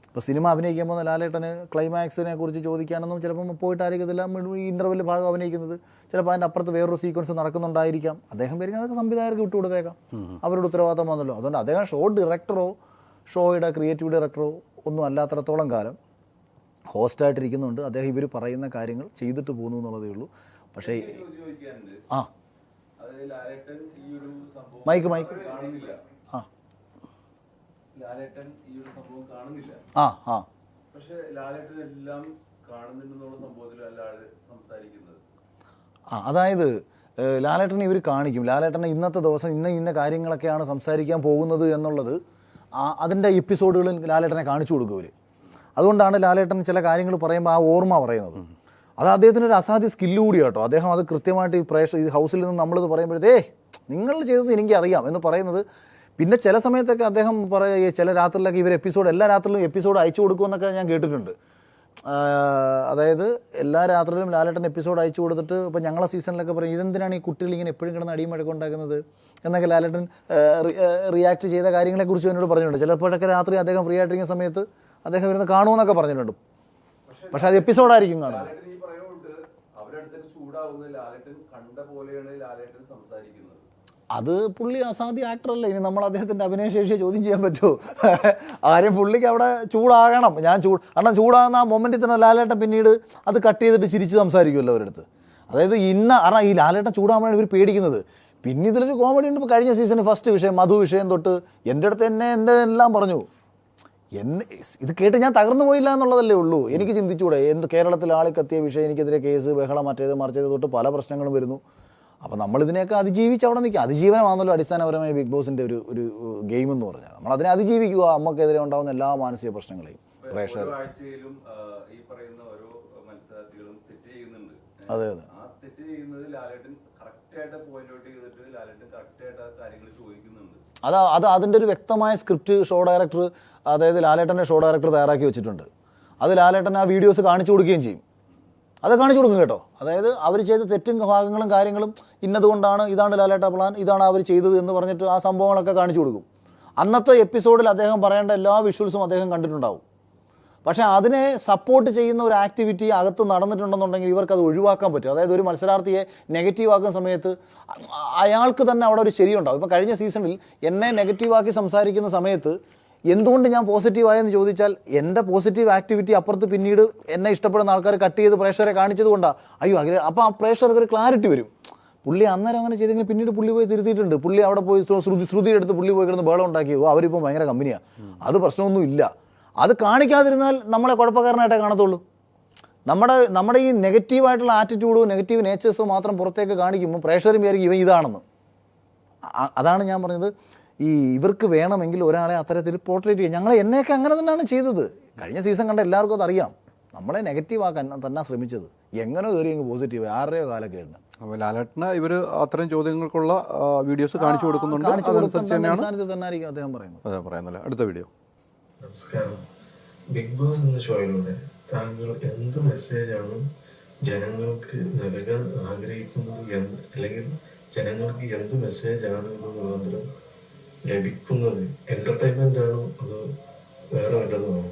ഇപ്പോൾ സിനിമ അഭിനയിക്കാൻ പോകുന്ന ലാലേട്ടന് ക്ലൈമാക്സിനെ കുറിച്ച് ചോദിക്കാനൊന്നും ചിലപ്പം പോയിട്ട് ആയിരിക്കത്തില്ല. ഈ ഇൻ്റർവെൽ ഭാഗം അഭിനയിക്കുന്നത് ചിലപ്പോൾ അതിൻ്റെ അപ്പുറത്ത് വേറൊരു സീക്വൻസ് നടക്കുന്നുണ്ടായിരിക്കാം. അദ്ദേഹം പേര് അതൊക്കെ സംവിധായകർക്ക് വിട്ടുകൊടുത്തേക്കാം, അവരുടെ ഉത്തരവാദിത്തം വന്നല്ലോ. അതുകൊണ്ട് അദ്ദേഹം ഷോ ഡയറക്ടറോ ഷോയുടെ ക്രിയേറ്റീവ് ഡയറക്ടറോ ഒന്നും അല്ലാത്തടത്തോളം കാലം ഹോസ്റ്റായിട്ടിരിക്കുന്നുണ്ട്. അദ്ദേഹം ഇവർ പറയുന്ന കാര്യങ്ങൾ ചെയ്തിട്ട് പോകുന്നു എന്നുള്ളതേ ഉള്ളൂ. പക്ഷേ ആ മൈക്ക് ആ ലാലേട്ടൻ ഈ ഒരു സംഭവം കാണുന്നില്ല. പക്ഷെ ലാലേട്ടൻ എല്ലാം കാണുന്നുണ്ടെന്നുള്ള സംഭവത്തിലല്ല സംസാരിക്കുന്നത്. അതായത് ലാലേട്ടനെ ഇവർ കാണിക്കും, ലാലേട്ടനെ ഇന്നത്തെ ദിവസം ഇന്ന കാര്യങ്ങളൊക്കെയാണ് സംസാരിക്കാൻ പോകുന്നത് എന്നുള്ളത് അതിൻ്റെ എപ്പിസോഡുകളിൽ ലാലേട്ടനെ കാണിച്ചു കൊടുക്കും ഇവർ. അതുകൊണ്ടാണ് ലാലേട്ടൻ ചില കാര്യങ്ങൾ പറയുമ്പോൾ ആ ഓർമ്മ പറയുന്നത്. അത് അദ്ദേഹത്തിനൊരു അസാധ്യ സ്കില്ല് കൂടി കേട്ടോ. അദ്ദേഹം അത് കൃത്യമായിട്ട് ഈ ഹൗസിൽ നിന്ന് നമ്മളിത് പറയുമ്പോഴത്തേ നിങ്ങൾ ചെയ്തത് എനിക്കറിയാം എന്ന് പറയുന്നത്. പിന്നെ ചില സമയത്തൊക്കെ അദ്ദേഹം ചില രാത്രിയിലൊക്കെ ഇവർ എല്ലാ രാത്രിയിലും എപ്പിസോഡ് അയച്ചു കൊടുക്കുമെന്നൊക്കെ ഞാൻ കേട്ടിട്ടുണ്ട്. അതായത് എല്ലാ രാത്രിയിലും ലാലേട്ടൻ എപ്പിസോഡ് അയച്ചു കൊടുത്തിട്ട് ഇപ്പോൾ ഞങ്ങളെ സീസണിലൊക്കെ പറയും ഇതെന്തിനാണ് ഈ കുട്ടികൾ ഇങ്ങനെ എപ്പോഴും കിടന്ന് അടിയും മഴക്കുണ്ടാക്കുന്നത് എന്നൊക്കെ ലാലേട്ടൻ റിയാക്ട് ചെയ്ത കാര്യങ്ങളെക്കുറിച്ച് എന്നോട് പറഞ്ഞിട്ടുണ്ട്. ചിലപ്പോഴൊക്കെ രാത്രി അദ്ദേഹം ഫ്രീ ആയിട്ടിരിക്കുന്ന സമയത്ത് അദ്ദേഹം ഇരുന്ന് കാണുമെന്നൊക്കെ പറഞ്ഞിട്ടുണ്ട്. പക്ഷെ അത് എപ്പിസോഡായിരിക്കും കാണുന്നത്. അത് പുള്ളി അസാധ്യ ആക്ടറല്ല. ഇനി നമ്മൾ അദ്ദേഹത്തിൻ്റെ അഭിനയശേഷിയെ ചോദ്യം ചെയ്യാൻ പറ്റുമോ? ആരും പുള്ളിക്ക് അവിടെ ചൂടാകണം. കാരണം ചൂടാകുന്ന ആ മൊമെൻറ്റിൽ തന്നെ ലാലേട്ടൻ പിന്നീട് അത് കട്ട് ചെയ്തിട്ട് ചിരിച്ച് സംസാരിക്കുമല്ലോ അവരടുത്ത്. അതായത് കാരണം ഈ ലാലേട്ടൻ ചൂടാകുമ്പോഴാണ് ഇവർ പേടിക്കുന്നത്. പിന്നെ ഇതിലൊരു കോമഡി ഉണ്ട്. ഇപ്പോൾ കഴിഞ്ഞ സീസണിൽ ഫസ്റ്റ് വിഷയം മധു വിഷയം തൊട്ട് എൻ്റെ അടുത്ത് എൻ്റെ എല്ലാം പറഞ്ഞു. ഇത് കേട്ട് ഞാൻ തകർന്നു പോയില്ല എന്നുള്ളതല്ലേ ഉള്ളൂ. എനിക്ക് ചിന്തിച്ചൂടെ, കേരളത്തിൽ ആളിക്കത്തിയ വിഷയം, എനിക്കെതിരെ കേസ് ബഹളം മറിച്ചത് തൊട്ട് പല പ്രശ്നങ്ങളും വരുന്നു. അപ്പോൾ നമ്മളിതിനെയൊക്കെ അതിജീവിച്ച് അവിടെ നിൽക്കുക. അതിജീവനമാണല്ലോ അടിസ്ഥാനപരമായി ബിഗ് ബോസിൻ്റെ ഒരു ഗെയിം എന്ന് പറഞ്ഞാൽ. നമ്മളതിനെ അതിജീവിക്കുക, നമുക്കെതിരെ ഉണ്ടാകുന്ന എല്ലാ മാനസിക പ്രശ്നങ്ങളെയും. പ്രേക്ഷകർ അതെ അത് അതിൻ്റെ ഒരു വ്യക്തമായ സ്ക്രിപ്റ്റ് ഷോ ഡയറക്ടർ, അതായത് ലാലേട്ടൻ്റെ ഷോ ഡയറക്ടർ തയ്യാറാക്കി വെച്ചിട്ടുണ്ട്. അത് ലാലേട്ടൻ ആ വീഡിയോസ് കാണിച്ചു കൊടുക്കുകയും ചെയ്യും. അത് കാണിച്ചു കൊടുക്കും കേട്ടോ. അതായത് അവർ ചെയ്ത തെറ്റും ഭാഗങ്ങളും കാര്യങ്ങളും ഇന്നതുകൊണ്ടാണ്, ഇതാണ് ലാലേട്ട പ്ലാൻ, ഇതാണ് അവർ ചെയ്തത് എന്ന് പറഞ്ഞിട്ട് ആ സംഭവങ്ങളൊക്കെ കാണിച്ചു കൊടുക്കും. അന്നത്തെ എപ്പിസോഡിൽ അദ്ദേഹം പറയേണ്ട എല്ലാ വിഷ്വൽസും അദ്ദേഹം കണ്ടിട്ടുണ്ടാവും. പക്ഷേ അതിനെ സപ്പോർട്ട് ചെയ്യുന്ന ഒരു ആക്ടിവിറ്റി അകത്ത് നടന്നിട്ടുണ്ടെന്നുണ്ടെങ്കിൽ ഇവർക്കത് ഒഴിവാക്കാൻ പറ്റും. അതായത് ഒരു മത്സരാർത്ഥിയെ നെഗറ്റീവ് ആക്കുന്ന സമയത്ത് അയാൾക്ക് തന്നെ അവിടെ ഒരു ശരിയുണ്ടാവും. ഇപ്പോൾ കഴിഞ്ഞ സീസണിൽ എന്നെ നെഗറ്റീവാക്കി സംസാരിക്കുന്ന സമയത്ത് എന്തുകൊണ്ട് ഞാൻ പോസിറ്റീവായെന്ന് ചോദിച്ചാൽ എൻ്റെ പോസിറ്റീവ് ആക്ടിവിറ്റി അപ്പുറത്ത് പിന്നീട് എന്നെ ഇഷ്ടപ്പെടുന്ന ആൾക്കാർ കട്ട് ചെയ്ത് പ്രേക്ഷകരെ കാണിച്ചത് കൊണ്ടാണ്. അയ്യോ അങ്ങനെ അപ്പോൾ ആ പ്രേക്ഷകർക്ക് ഒരു ക്ലാരിറ്റി വരും. പുള്ളി അന്നേരം അങ്ങനെ ചെയ്തെങ്കിൽ പിന്നീട് പുള്ളി പോയി തിരുത്തിയിട്ടുണ്ട്. പുള്ളി അവിടെ പോയി ശ്രുതി എടുത്ത് പുള്ളി പോയി കിടന്ന് ബഹളം ഉണ്ടാക്കി. അവരിപ്പോൾ ഭയങ്കര കമ്പനിയാണ്, അത് പ്രശ്നമൊന്നും ഇല്ല. അത് കാണിക്കാതിരുന്നാൽ നമ്മളെ കുഴപ്പക്കാരനായിട്ടേ കാണത്തുള്ളൂ. നമ്മുടെ ഈ നെഗറ്റീവായിട്ടുള്ള ആറ്റിറ്റ്യൂഡോ നെഗറ്റീവ് നേച്ചേഴ്സോ മാത്രം പുറത്തേക്ക് കാണിക്കുമ്പോൾ പ്രേക്ഷകരും വിചാരിക്കും ഇവൻ ഇതാണെന്ന്. അതാണ് ഞാൻ പറഞ്ഞത്, ഈ ഇവർക്ക് വേണമെങ്കിൽ ഒരാളെ അത്തരത്തിൽ പോർട്രേറ്റ് ചെയ്യാം. എന്നെയൊക്കെ അങ്ങനെ തന്നെയാണ് ചെയ്തത്. കഴിഞ്ഞ സീസൺ കണ്ട എല്ലാവർക്കും അതറിയാം. നമ്മളെ നെഗറ്റീവ് ആക്കാൻ തന്നെ ശ്രമിച്ചത്. എങ്ങനെ കയറി അങ്ങ് പോസിറ്റീവ്, ആരുടെയോ കാലൊക്കെയാണ്. അപ്പോൾ ലാലേട്ടന് ഇവർ അത്തരം ചോദ്യങ്ങൾക്കുള്ള വീഡിയോസ് കാണിച്ചു കൊടുക്കുന്നുണ്ട്. തന്നെയായിരിക്കും അദ്ദേഹം പറയുന്നത്. അതെ പറയുന്നില്ല. അടുത്ത വീഡിയോ. നമസ്കാരം. ബിഗ് ബോസ് എന്ന ഷോയിലൂടെ താങ്കൾ എന്ത് മെസ്സേജാണ് ജനങ്ങൾക്ക് നൽകാൻ ആഗ്രഹിക്കുന്നത് അല്ലെങ്കിൽ ജനങ്ങൾക്ക് എന്ത് മെസ്സേജാണ് ഇത് മുഖാന്തരം ലഭിക്കുന്നത്? എന്റർടൈൻമെന്റ് ആണോ അതോ വേറെ വല്ലതുമാണോ?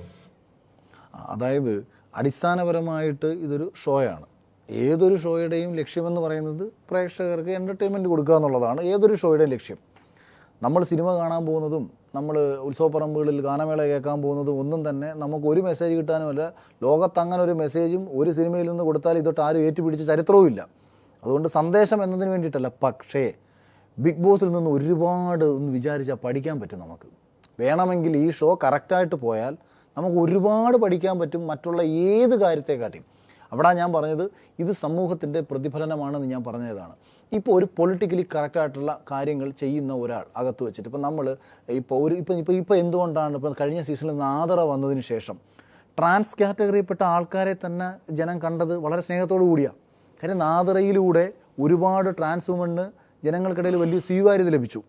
അതായത് അടിസ്ഥാനപരമായിട്ട് ഇതൊരു ഷോയാണ്. ഏതൊരു ഷോയുടെയും ലക്ഷ്യമെന്ന് പറയുന്നത് പ്രേക്ഷകർക്ക് എൻ്റർടൈൻമെൻറ്റ് കൊടുക്കുക എന്നുള്ളതാണ് ഏതൊരു ഷോയുടെയും ലക്ഷ്യം. നമ്മൾ സിനിമ കാണാൻ പോകുന്നതും നമ്മൾ ഉത്സവപ്പറമ്പുകളിൽ ഗാനമേള കേൾക്കാൻ പോകുന്നതും ഒന്നും തന്നെ നമുക്ക് ഒരു മെസ്സേജ് കിട്ടാനുമല്ല. ലോകത്ത് അങ്ങനെ ഒരു മെസ്സേജും ഒരു സിനിമയിൽ നിന്ന് കൊടുത്താൽ ഇതൊട്ട് ആരും ഏറ്റുപിടിച്ച ചരിത്രവും ഇല്ല. അതുകൊണ്ട് സന്ദേശം എന്നതിന് വേണ്ടിയിട്ടല്ല. പക്ഷേ ബിഗ് ബോസിൽ നിന്ന് ഒരുപാട് ഒന്ന് വിചാരിച്ചാൽ പഠിക്കാൻ പറ്റും നമുക്ക്. വേണമെങ്കിൽ ഈ ഷോ കറക്റ്റായിട്ട് പോയാൽ നമുക്ക് ഒരുപാട് പഠിക്കാൻ പറ്റും മറ്റുള്ള ഏത് കാര്യത്തെക്കാട്ടിയും. അവിടെ ഞാൻ പറഞ്ഞത് ഇത് സമൂഹത്തിൻ്റെ പ്രതിഫലനമാണെന്ന് ഞാൻ പറഞ്ഞതാണ്. ഇപ്പോൾ ഒരു പൊളിറ്റിക്കലി കറക്റ്റായിട്ടുള്ള കാര്യങ്ങൾ ചെയ്യുന്ന ഒരാൾ അകത്ത് വെച്ചിട്ട് ഇപ്പോൾ എന്തുകൊണ്ടാണ് ഇപ്പോൾ കഴിഞ്ഞ സീസണിൽ നാദറ വന്നതിന് ശേഷം ട്രാൻസ് കാറ്റഗറിയിൽപ്പെട്ട ആൾക്കാരെ തന്നെ ജനം കണ്ടത് വളരെ സ്നേഹത്തോടു കൂടിയാണ്. കാര്യം നാദറയിലൂടെ ഒരുപാട് ട്രാൻസ് വുമണ് ജനങ്ങൾക്കിടയിൽ വലിയ സ്വീകാര്യത ലഭിച്ചു.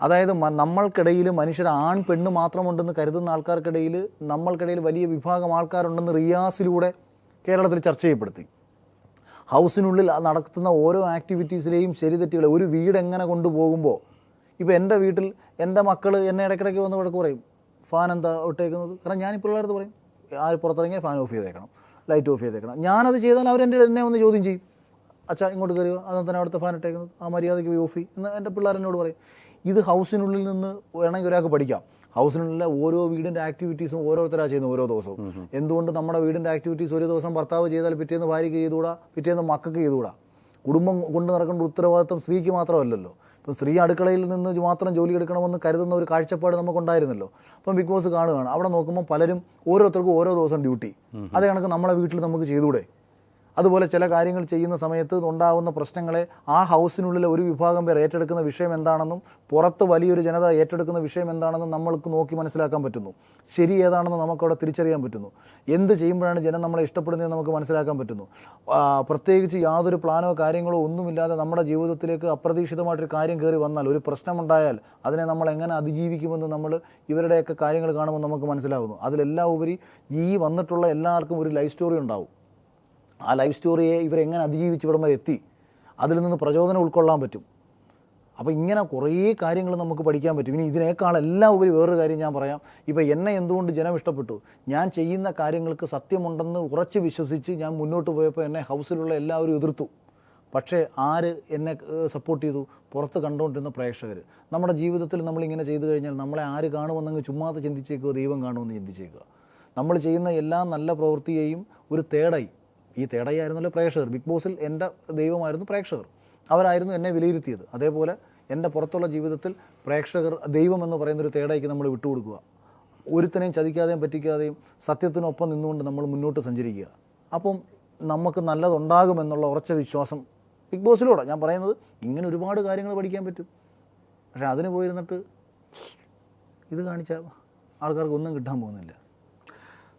അതായത് നമ്മൾക്കിടയിൽ മനുഷ്യർ ആൺ പെണ്ണ് മാത്രമുണ്ടെന്ന് കരുതുന്ന ആൾക്കാർക്കിടയിൽ നമ്മൾക്കിടയിൽ വലിയ വിഭാഗം ആൾക്കാരുണ്ടെന്ന് റിയാസിലൂടെ കേരളത്തിൽ ചർച്ച ചെയ്യപ്പെടുത്തി. ഹൗസിനുള്ളിൽ നടത്തുന്ന ഓരോ ആക്ടിവിറ്റീസിലെയും ശരിതെറ്റുകളെ ഒരു വീട് എങ്ങനെ കൊണ്ടുപോകുമ്പോൾ ഇപ്പോൾ എൻ്റെ വീട്ടിൽ എൻ്റെ മക്കൾ എന്നെ ഇടയ്ക്കിടയ്ക്ക് വന്ന് വഴക്ക് പറയും, ഫാൻ എന്താ ഇട്ടേക്കുന്നത്. കാരണം ഞാൻ പിള്ളേരടുത്ത് പറയും പുറത്തിറങ്ങിയാൽ ഫാൻ ഓഫ് ചെയ്തേക്കണം, ലൈറ്റ് ഓഫ് ചെയ്തേക്കണം. ഞാനത് ചെയ്താൽ എന്നെ ഒന്ന് ചോദ്യം ചെയ്യും, അച്ഛാ ഇങ്ങോട്ട് കയറുക, അതെ തന്നെ അവിടുത്തെ ഫാൻ ഇട്ടേക്കുന്നത്, ആ മര്യാദയ്ക്ക് പോയി ഓഫ് എന്ന് എൻ്റെ പിള്ളേർ എന്നോട് പറയും. ഇത് ഹൗസിനുള്ളിൽ നിന്ന് വേണമെങ്കിൽ ഒരാൾക്ക് പഠിക്കാം. ഹൗസിനുള്ള ഓരോ വീടിൻ്റെ ആക്ടിവിറ്റീസും ഓരോരുത്തരാണ് ചെയ്യുന്നത് ഓരോ ദിവസവും. എന്തുകൊണ്ട് നമ്മുടെ വീടിൻ്റെ ആക്ടിവിറ്റീസ് ഒരു ദിവസം ഭർത്താവ് ചെയ്താൽ പിറ്റേന്ന് ഭാര്യയ്ക്ക് ചെയ്തുകൂടാ, പിറ്റേന്ന് മക്കൾക്ക് ചെയ്തുകൂടാ? കുടുംബം കൊണ്ട് നടക്കേണ്ട ഉത്തരവാദിത്വം സ്ത്രീക്ക് മാത്രമല്ലല്ലോ. ഇപ്പം സ്ത്രീ അടുക്കളയിൽ നിന്ന് മാത്രം ജോലി എടുക്കണമെന്ന് കരുതുന്ന ഒരു കാഴ്ചപ്പാട് നമുക്കുണ്ടായിരുന്നല്ലോ. അപ്പം ബിഗ് ബോസ് കാണുകയാണ്, അവിടെ നോക്കുമ്പോൾ പലരും ഓരോരുത്തർക്കും ഓരോ ദിവസം ഡ്യൂട്ടി. അതേ കണക്ക് നമ്മളെ വീട്ടിൽ നമുക്ക് ചെയ്തുകൂടെ? അതുപോലെ ചില കാര്യങ്ങൾ ചെയ്യുന്ന സമയത്ത് ഉണ്ടാകുന്ന പ്രശ്നങ്ങളെ ആ ഹൗസിനുള്ളിലെ ഒരു വിഭാഗം പേർ ഏറ്റെടുക്കുന്ന വിഷയം എന്താണെന്നും പുറത്ത് വലിയൊരു ജനത ഏറ്റെടുക്കുന്ന വിഷയം എന്താണെന്നും നമ്മൾക്ക് നോക്കി മനസ്സിലാക്കാൻ പറ്റുന്നു. ശരി ഏതാണെന്ന് നമുക്കവിടെ തിരിച്ചറിയാൻ പറ്റുന്നു. എന്ത് ചെയ്യുമ്പോഴാണ് ജനം നമ്മളെ ഇഷ്ടപ്പെടുന്നതെന്ന് നമുക്ക് മനസ്സിലാക്കാൻ പറ്റുന്നു. പ്രത്യേകിച്ച് യാതൊരു പ്ലാനോ കാര്യങ്ങളോ ഒന്നുമില്ലാതെ നമ്മുടെ ജീവിതത്തിലേക്ക് അപ്രതീക്ഷിതമായിട്ടൊരു കാര്യം കയറി വന്നാൽ, ഒരു പ്രശ്നമുണ്ടായാൽ അതിനെ നമ്മൾ എങ്ങനെ അതിജീവിക്കുമെന്ന് നമ്മൾ ഇവരുടെയൊക്കെ കാര്യങ്ങൾ കാണുമ്പോൾ നമുക്ക് മനസ്സിലാകുന്നു. അതിലെല്ലാം ഉപരി ഈ വന്നിട്ടുള്ള എല്ലാവർക്കും ഒരു ലൈഫ് സ്റ്റോറി ഉണ്ടാവും. ആ ലൈഫ് സ്റ്റോറിയെ ഇവരെങ്ങനെ അതിജീവിച്ച് ഇവിടം വരെ എത്തി, അതിൽ നിന്ന് പ്രചോദനം ഉൾക്കൊള്ളാൻ പറ്റും. അപ്പോൾ ഇങ്ങനെ കുറേ കാര്യങ്ങൾ നമുക്ക് പഠിക്കാൻ പറ്റും. ഇനി ഇതിനേക്കാളെല്ലാം ഉപരി വേറൊരു കാര്യം ഞാൻ പറയാം. ഇപ്പോൾ എന്നെ എന്തുകൊണ്ട് ജനം ഇഷ്ടപ്പെട്ടു? ഞാൻ ചെയ്യുന്ന കാര്യങ്ങൾക്ക് സത്യമുണ്ടെന്ന് ഉറച്ച് വിശ്വസിച്ച് ഞാൻ മുന്നോട്ട് പോയപ്പോൾ എന്നെ ഹൗസിലുള്ള എല്ലാവരും എതിർത്തു. പക്ഷേ ആര് എന്നെ സപ്പോർട്ട് ചെയ്തു? പുറത്ത് കണ്ടുകൊണ്ടിരുന്ന പ്രേക്ഷകർ. നമ്മുടെ ജീവിതത്തിൽ നമ്മളിങ്ങനെ ചെയ്തു കഴിഞ്ഞാൽ നമ്മളെ ആര് കാണുമെന്നങ്ങ് ചുമ്മാതെ ചിന്തിച്ചേക്കുക, ദൈവം കാണുമെന്ന് ചിന്തിച്ചേക്കുക. നമ്മൾ ചെയ്യുന്ന എല്ലാ നല്ല പ്രവൃത്തിയെയും ഒരു തേടായി, ഈ തേടയായിരുന്നല്ലോ പ്രേക്ഷകർ. ബിഗ് ബോസിൽ എൻ്റെ ദൈവമായിരുന്നു പ്രേക്ഷകർ. അവരായിരുന്നു എന്നെ വിലയിരുത്തിയത്. അതേപോലെ എൻ്റെ പുറത്തുള്ള ജീവിതത്തിൽ പ്രേക്ഷകർ ദൈവം എന്ന് പറയുന്നൊരു തേടയ്ക്ക് നമ്മൾ വിട്ടുകൊടുക്കുക. ഒരുത്തനെയും ചതിക്കാതെയും പറ്റിക്കാതെയും സത്യത്തിനൊപ്പം നിന്നുകൊണ്ട് നമ്മൾ മുന്നോട്ട് സഞ്ചരിക്കുക. അപ്പം നമുക്ക് നല്ലതുണ്ടാകുമെന്നുള്ള ഉറച്ച വിശ്വാസം ബിഗ് ബോസിലൂടെ ഞാൻ പറയുന്നത്. ഇങ്ങനെ ഒരുപാട് കാര്യങ്ങൾ പഠിക്കാൻ പറ്റും. പക്ഷേ അതിന് പോയിരുന്നിട്ട് ഇത് കാണിച്ചാൽ ആൾക്കാർക്ക് ഒന്നും കിട്ടാൻ പോകുന്നില്ല.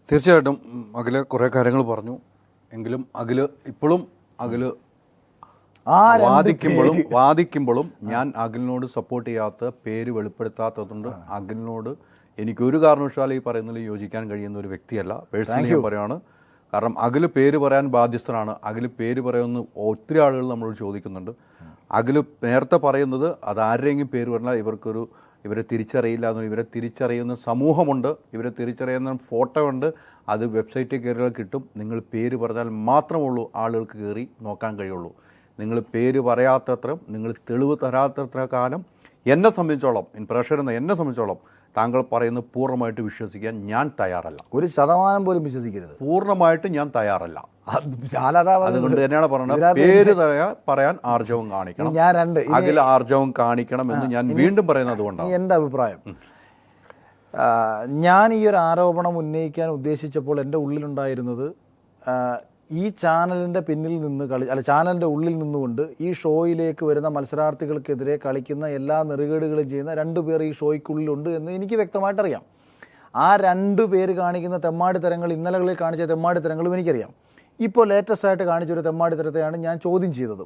തീർച്ചയായിട്ടും അഖില് കുറേ കാര്യങ്ങൾ പറഞ്ഞു. എങ്കിലും ഇപ്പോഴും അഖില് വാദിക്കുമ്പോഴും ഞാൻ അഖിലിനോട് സപ്പോർട്ട് ചെയ്യാത്ത, പേര് വെളിപ്പെടുത്താത്തതുകൊണ്ട് അഖിലിനോട് എനിക്കൊരു കാരണവശാലും ഈ പറയുന്നതിൽ യോജിക്കാൻ കഴിയുന്ന ഒരു വ്യക്തിയല്ല. പേഴ്സണലി ഞാൻ പറയുകയാണ്. കാരണം അഖില് പേര് പറയാൻ ബാധ്യസ്ഥനാണ്. അഖില് പേര് പറയുമെന്ന് ഒത്തിരി ആളുകൾ നമ്മളോട് ചോദിക്കുന്നുണ്ട്. അഖില് നേരത്തെ പറയുന്നത് അത് ആരുടെയെങ്കിലും പേര് പറഞ്ഞാൽ ഇവരെ തിരിച്ചറിയില്ല എന്നും, ഇവരെ തിരിച്ചറിയുന്ന സമൂഹമുണ്ട്, ഇവരെ തിരിച്ചറിയുന്ന ഫോട്ടോ ഉണ്ട്, അത് വെബ്സൈറ്റിൽ കയറിയാൽ കിട്ടും. നിങ്ങൾ പേര് പറഞ്ഞാൽ മാത്രമുള്ളൂ ആളുകൾക്ക് കയറി നോക്കാൻ കഴിയുള്ളൂ. നിങ്ങൾ പേര് പറയാത്തത്ര, നിങ്ങൾ തെളിവ് തരാത്തത്ര കാലം എന്നെ സംബന്ധിച്ചോളം എന്നെ സംബന്ധിച്ചോളം താങ്കൾ പറയുന്നത് പൂർണ്ണമായിട്ട് വിശ്വസിക്കാൻ ഞാൻ തയ്യാറല്ല. 1% പോലും വിശ്വസിക്കരുത്. പൂർണ്ണമായിട്ട് ഞാൻ തയ്യാറല്ല. അതുകൊണ്ട് തന്നെയാണ് പറയുന്നത് പേര് പറയാൻ ആർജവം കാണിക്കണം. അഖിൽ ആർജവം കാണിക്കണം എന്ന് ഞാൻ വീണ്ടും പറയുന്നത് അതുകൊണ്ടാണ്. എൻ്റെ അഭിപ്രായം, ഞാൻ ഈ ഒരു ആരോപണം ഉന്നയിക്കാൻ ഉദ്ദേശിച്ചപ്പോൾ എൻ്റെ ഉള്ളിലുണ്ടായിരുന്നത് ഈ ചാനലിൻ്റെ പിന്നിൽ നിന്ന് ചാനലിൻ്റെ ഉള്ളിൽ നിന്നുകൊണ്ട് ഈ ഷോയിലേക്ക് വരുന്ന മത്സരാർത്ഥികൾക്കെതിരെ കളിക്കുന്ന എല്ലാ നെറുകേടുകളും ചെയ്യുന്ന 2 പേർ ഈ ഷോയ്ക്കുള്ളിലുണ്ട് എന്ന് എനിക്ക് വ്യക്തമായിട്ടറിയാം. ആ 2 പേര് കാണിക്കുന്ന തെമ്മാടിത്തരങ്ങൾ, ഇന്നലകളിൽ കാണിച്ച തെമ്മാടിത്തരങ്ങളും എനിക്കറിയാം. ഇപ്പോൾ ലേറ്റസ്റ്റ് ആയിട്ട് കാണിച്ചൊരു തെമ്മാടിത്തരത്തെയാണ് ഞാൻ ചോദ്യം ചെയ്തത്.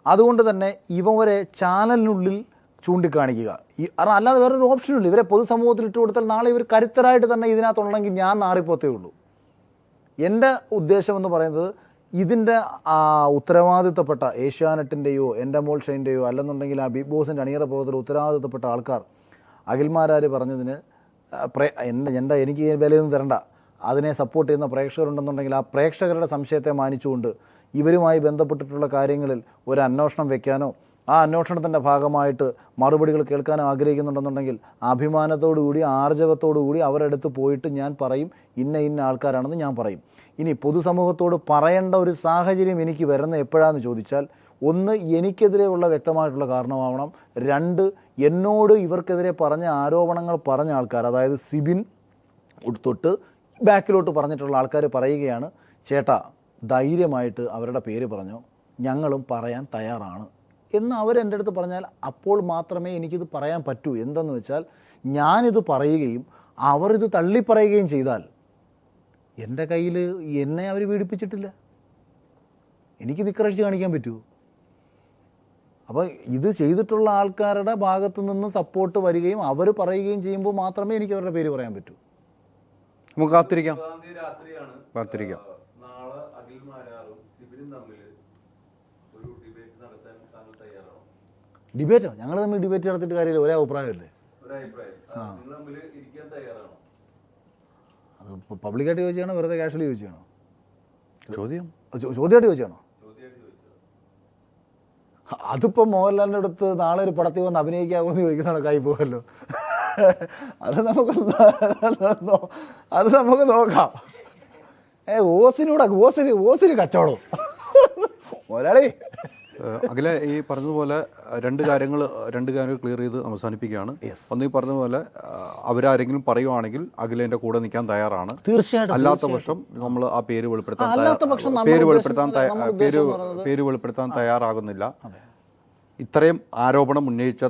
അതുകൊണ്ട് തന്നെ ഇവരെ ചാനലിനുള്ളിൽ ചൂണ്ടിക്കാണിക്കുക, അല്ലാതെ വേറൊരു ഓപ്ഷനില്ല. ഇവരെ പൊതുസമൂഹത്തിൽ ഇട്ട് കൊടുത്താൽ നാളെ ഇവർ കരുത്തരായിട്ട് തന്നെ ഇതിനകത്തുണ്ടെങ്കിൽ ഞാൻ നാറിപ്പോത്തേ ഉള്ളൂ. എൻ്റെ ഉദ്ദേശമെന്ന് പറയുന്നത് ഇതിൻ്റെ ഉത്തരവാദിത്തപ്പെട്ട ഏഷ്യാനെറ്റിൻ്റെയോ എൻ്റെ മോൾ ഷൈൻ്റെയോ അല്ലെന്നുണ്ടെങ്കിൽ ആ ബിഗ് ബോസിൻ്റെ അണിയറ പ്രവർത്തനം ഉത്തരവാദിത്തപ്പെട്ട ആൾക്കാർ അഖിൽമാരാർ പറഞ്ഞതിന് എനിക്ക് വിലയൊന്നും തരണ്ട, അതിനെ സപ്പോർട്ട് ചെയ്യുന്ന പ്രേക്ഷകരുണ്ടെന്നുണ്ടെങ്കിൽ ആ പ്രേക്ഷകരുടെ സംശയത്തെ മാനിച്ചുകൊണ്ട് ഇവരുമായി ബന്ധപ്പെട്ടിട്ടുള്ള കാര്യങ്ങളിൽ ഒരു അന്വേഷണം വെക്കാനോ ആ അന്വേഷണത്തിൻ്റെ ഭാഗമായിട്ട് മറുപടികൾ കേൾക്കാനോ ആഗ്രഹിക്കുന്നുണ്ടെന്നുണ്ടെങ്കിൽ അഭിമാനത്തോടുകൂടി ആർജവത്തോടുകൂടി അവരെടുത്ത് പോയിട്ട് ഞാൻ പറയും ഇന്ന ആൾക്കാരാണെന്ന് ഞാൻ പറയും. ഇനി പൊതുസമൂഹത്തോട് പറയേണ്ട ഒരു സാഹചര്യം എനിക്ക് വരുന്ന എപ്പോഴാണെന്ന് ചോദിച്ചാൽ, 1 എനിക്കെതിരെയുള്ള വ്യക്തമായിട്ടുള്ള കാരണമാവണം. 2 എന്നോട് ഇവർക്കെതിരെ പറഞ്ഞ ആരോപണങ്ങൾ പറഞ്ഞ ആൾക്കാർ, അതായത് സിബിൻ തൊട്ട് ബാക്കിലോട്ട് പറഞ്ഞിട്ടുള്ള ആൾക്കാർ പറയുകയാണ്, ചേട്ടാ ധൈര്യമായിട്ട് അവരുടെ പേര് പറഞ്ഞോ, ഞങ്ങളും പറയാൻ തയ്യാറാണ് എന്ന് അവരെൻ്റെ അടുത്ത് പറഞ്ഞാൽ അപ്പോൾ മാത്രമേ എനിക്കിത് പറയാൻ പറ്റൂ. എന്തെന്ന് വെച്ചാൽ ഞാനിത് പറയുകയും അവരിത് തള്ളിപ്പറയുകയും ചെയ്താൽ എൻ്റെ കയ്യിൽ എന്നെ അവർ പീഡിപ്പിച്ചിട്ടില്ല, എനിക്ക് നിക്കറടിച്ച് കാണിക്കാൻ പറ്റുമോ? അപ്പോൾ ഇത് ചെയ്തിട്ടുള്ള ആൾക്കാരുടെ ഭാഗത്തു നിന്ന് സപ്പോർട്ട് വരികയും അവർ പറയുകയും ചെയ്യുമ്പോൾ മാത്രമേ എനിക്ക് അവരുടെ പേര് പറയാൻ പറ്റൂ. നമുക്ക് കാത്തിരിക്കാം. നാളെ അഖിൽമാരാറും സിബിനും തമ്മിൽ ഒരു ഡിബേറ്റ് നടത്താൻ താങ്കൾ തയ്യാറാണോ? ഡിബേറ്റോ? ഞങ്ങൾ തമ്മിൽ ഡിബേറ്റ് നടത്തിയിട്ട് കാര്യമില്ല, ഒരേ അഭിപ്രായമല്ലേ. നിങ്ങൾ തമ്മിൽ ഇരിക്കാൻ തയ്യാറാണോ? അത് പബ്ലിക്കായിട്ട് ചോദിച്ചാണോ വെറുതെ കാഷ്വലി ചോദിച്ചാണോ? ചോദ്യമായിട്ട് ചോദിച്ചാണോ? അതിപ്പോൾ മോഹൻലാലിൻ്റെ അടുത്ത് നാളെ ഒരു പടത്തിൽ വന്ന് അഭിനയിക്കാമെന്ന് ചോദിക്കുന്നതാണ് കായി പോകുമല്ലോ. അത് നമുക്ക് നോക്കാം. ഓസിന് കച്ചവടം ഒരാളേ. അഖിലെ, ഈ പറഞ്ഞതുപോലെ രണ്ട് കാര്യങ്ങൾ ക്ലിയർ ചെയ്ത് അവസാനിപ്പിക്കുകയാണ്. ഒന്ന്, ഈ പറഞ്ഞതുപോലെ അവരാരെങ്കിലും പറയുവാണെങ്കിൽ അഖിലേൻ്റെ കൂടെ നിൽക്കാൻ തയ്യാറാണ്. തീർച്ചയായിട്ടും. അല്ലാത്ത പക്ഷം നമ്മൾ ആ പേര് വെളിപ്പെടുത്താൻ തയ്യാറാകുന്നില്ല. ഇത്രയും ആരോപണം ഉന്നയിച്ച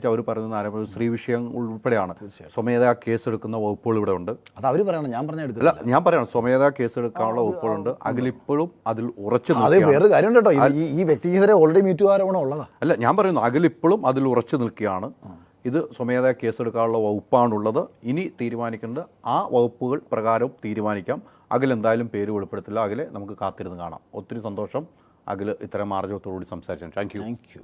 അവർ പറയുന്ന ആരോപണം സ്ത്രീ വിഷയം ഉൾപ്പെടെയാണ്. സ്വമേധയാ കേസെടുക്കുന്ന വകുപ്പുകൾ ഇവിടെ ഉണ്ട്. അത് അവർ പറയണം, ഞാൻ പറഞ്ഞെടുക്കില്ല. അല്ല, ഞാൻ പറയണം, സ്വമേധയാ കേസെടുക്കാനുള്ള വകുപ്പുകളുണ്ട്. അഖിലിപ്പോഴും അതിൽ ഉറച്ചു വേറെ കാര്യം കേട്ടോ, ഈ വ്യക്തിക്കെതിരെ ഓൾറെഡി മീറ്റു ആരോപണം ഉള്ളതാ. അല്ല, ഞാൻ പറയുന്നു അഖിലിപ്പോഴും അതിൽ ഉറച്ചു നിൽക്കുകയാണ്. ഇത് സ്വമേധയാ കേസെടുക്കാനുള്ള വകുപ്പാണുള്ളത്. ഇനി തീരുമാനിക്കേണ്ടത് ആ വകുപ്പുകൾ പ്രകാരം തീരുമാനിക്കാം. അഖിൽ എന്തായാലും പേര് വെളിപ്പെടുത്തില്ല. അഖിലെ നമുക്ക് കാത്തിരുന്ന് കാണാം. ഒത്തിരി സന്തോഷം അഖിൽ ഇത്തരം ആർജവത്തോടുകൂടി സംസാരിച്ചു. Thank you.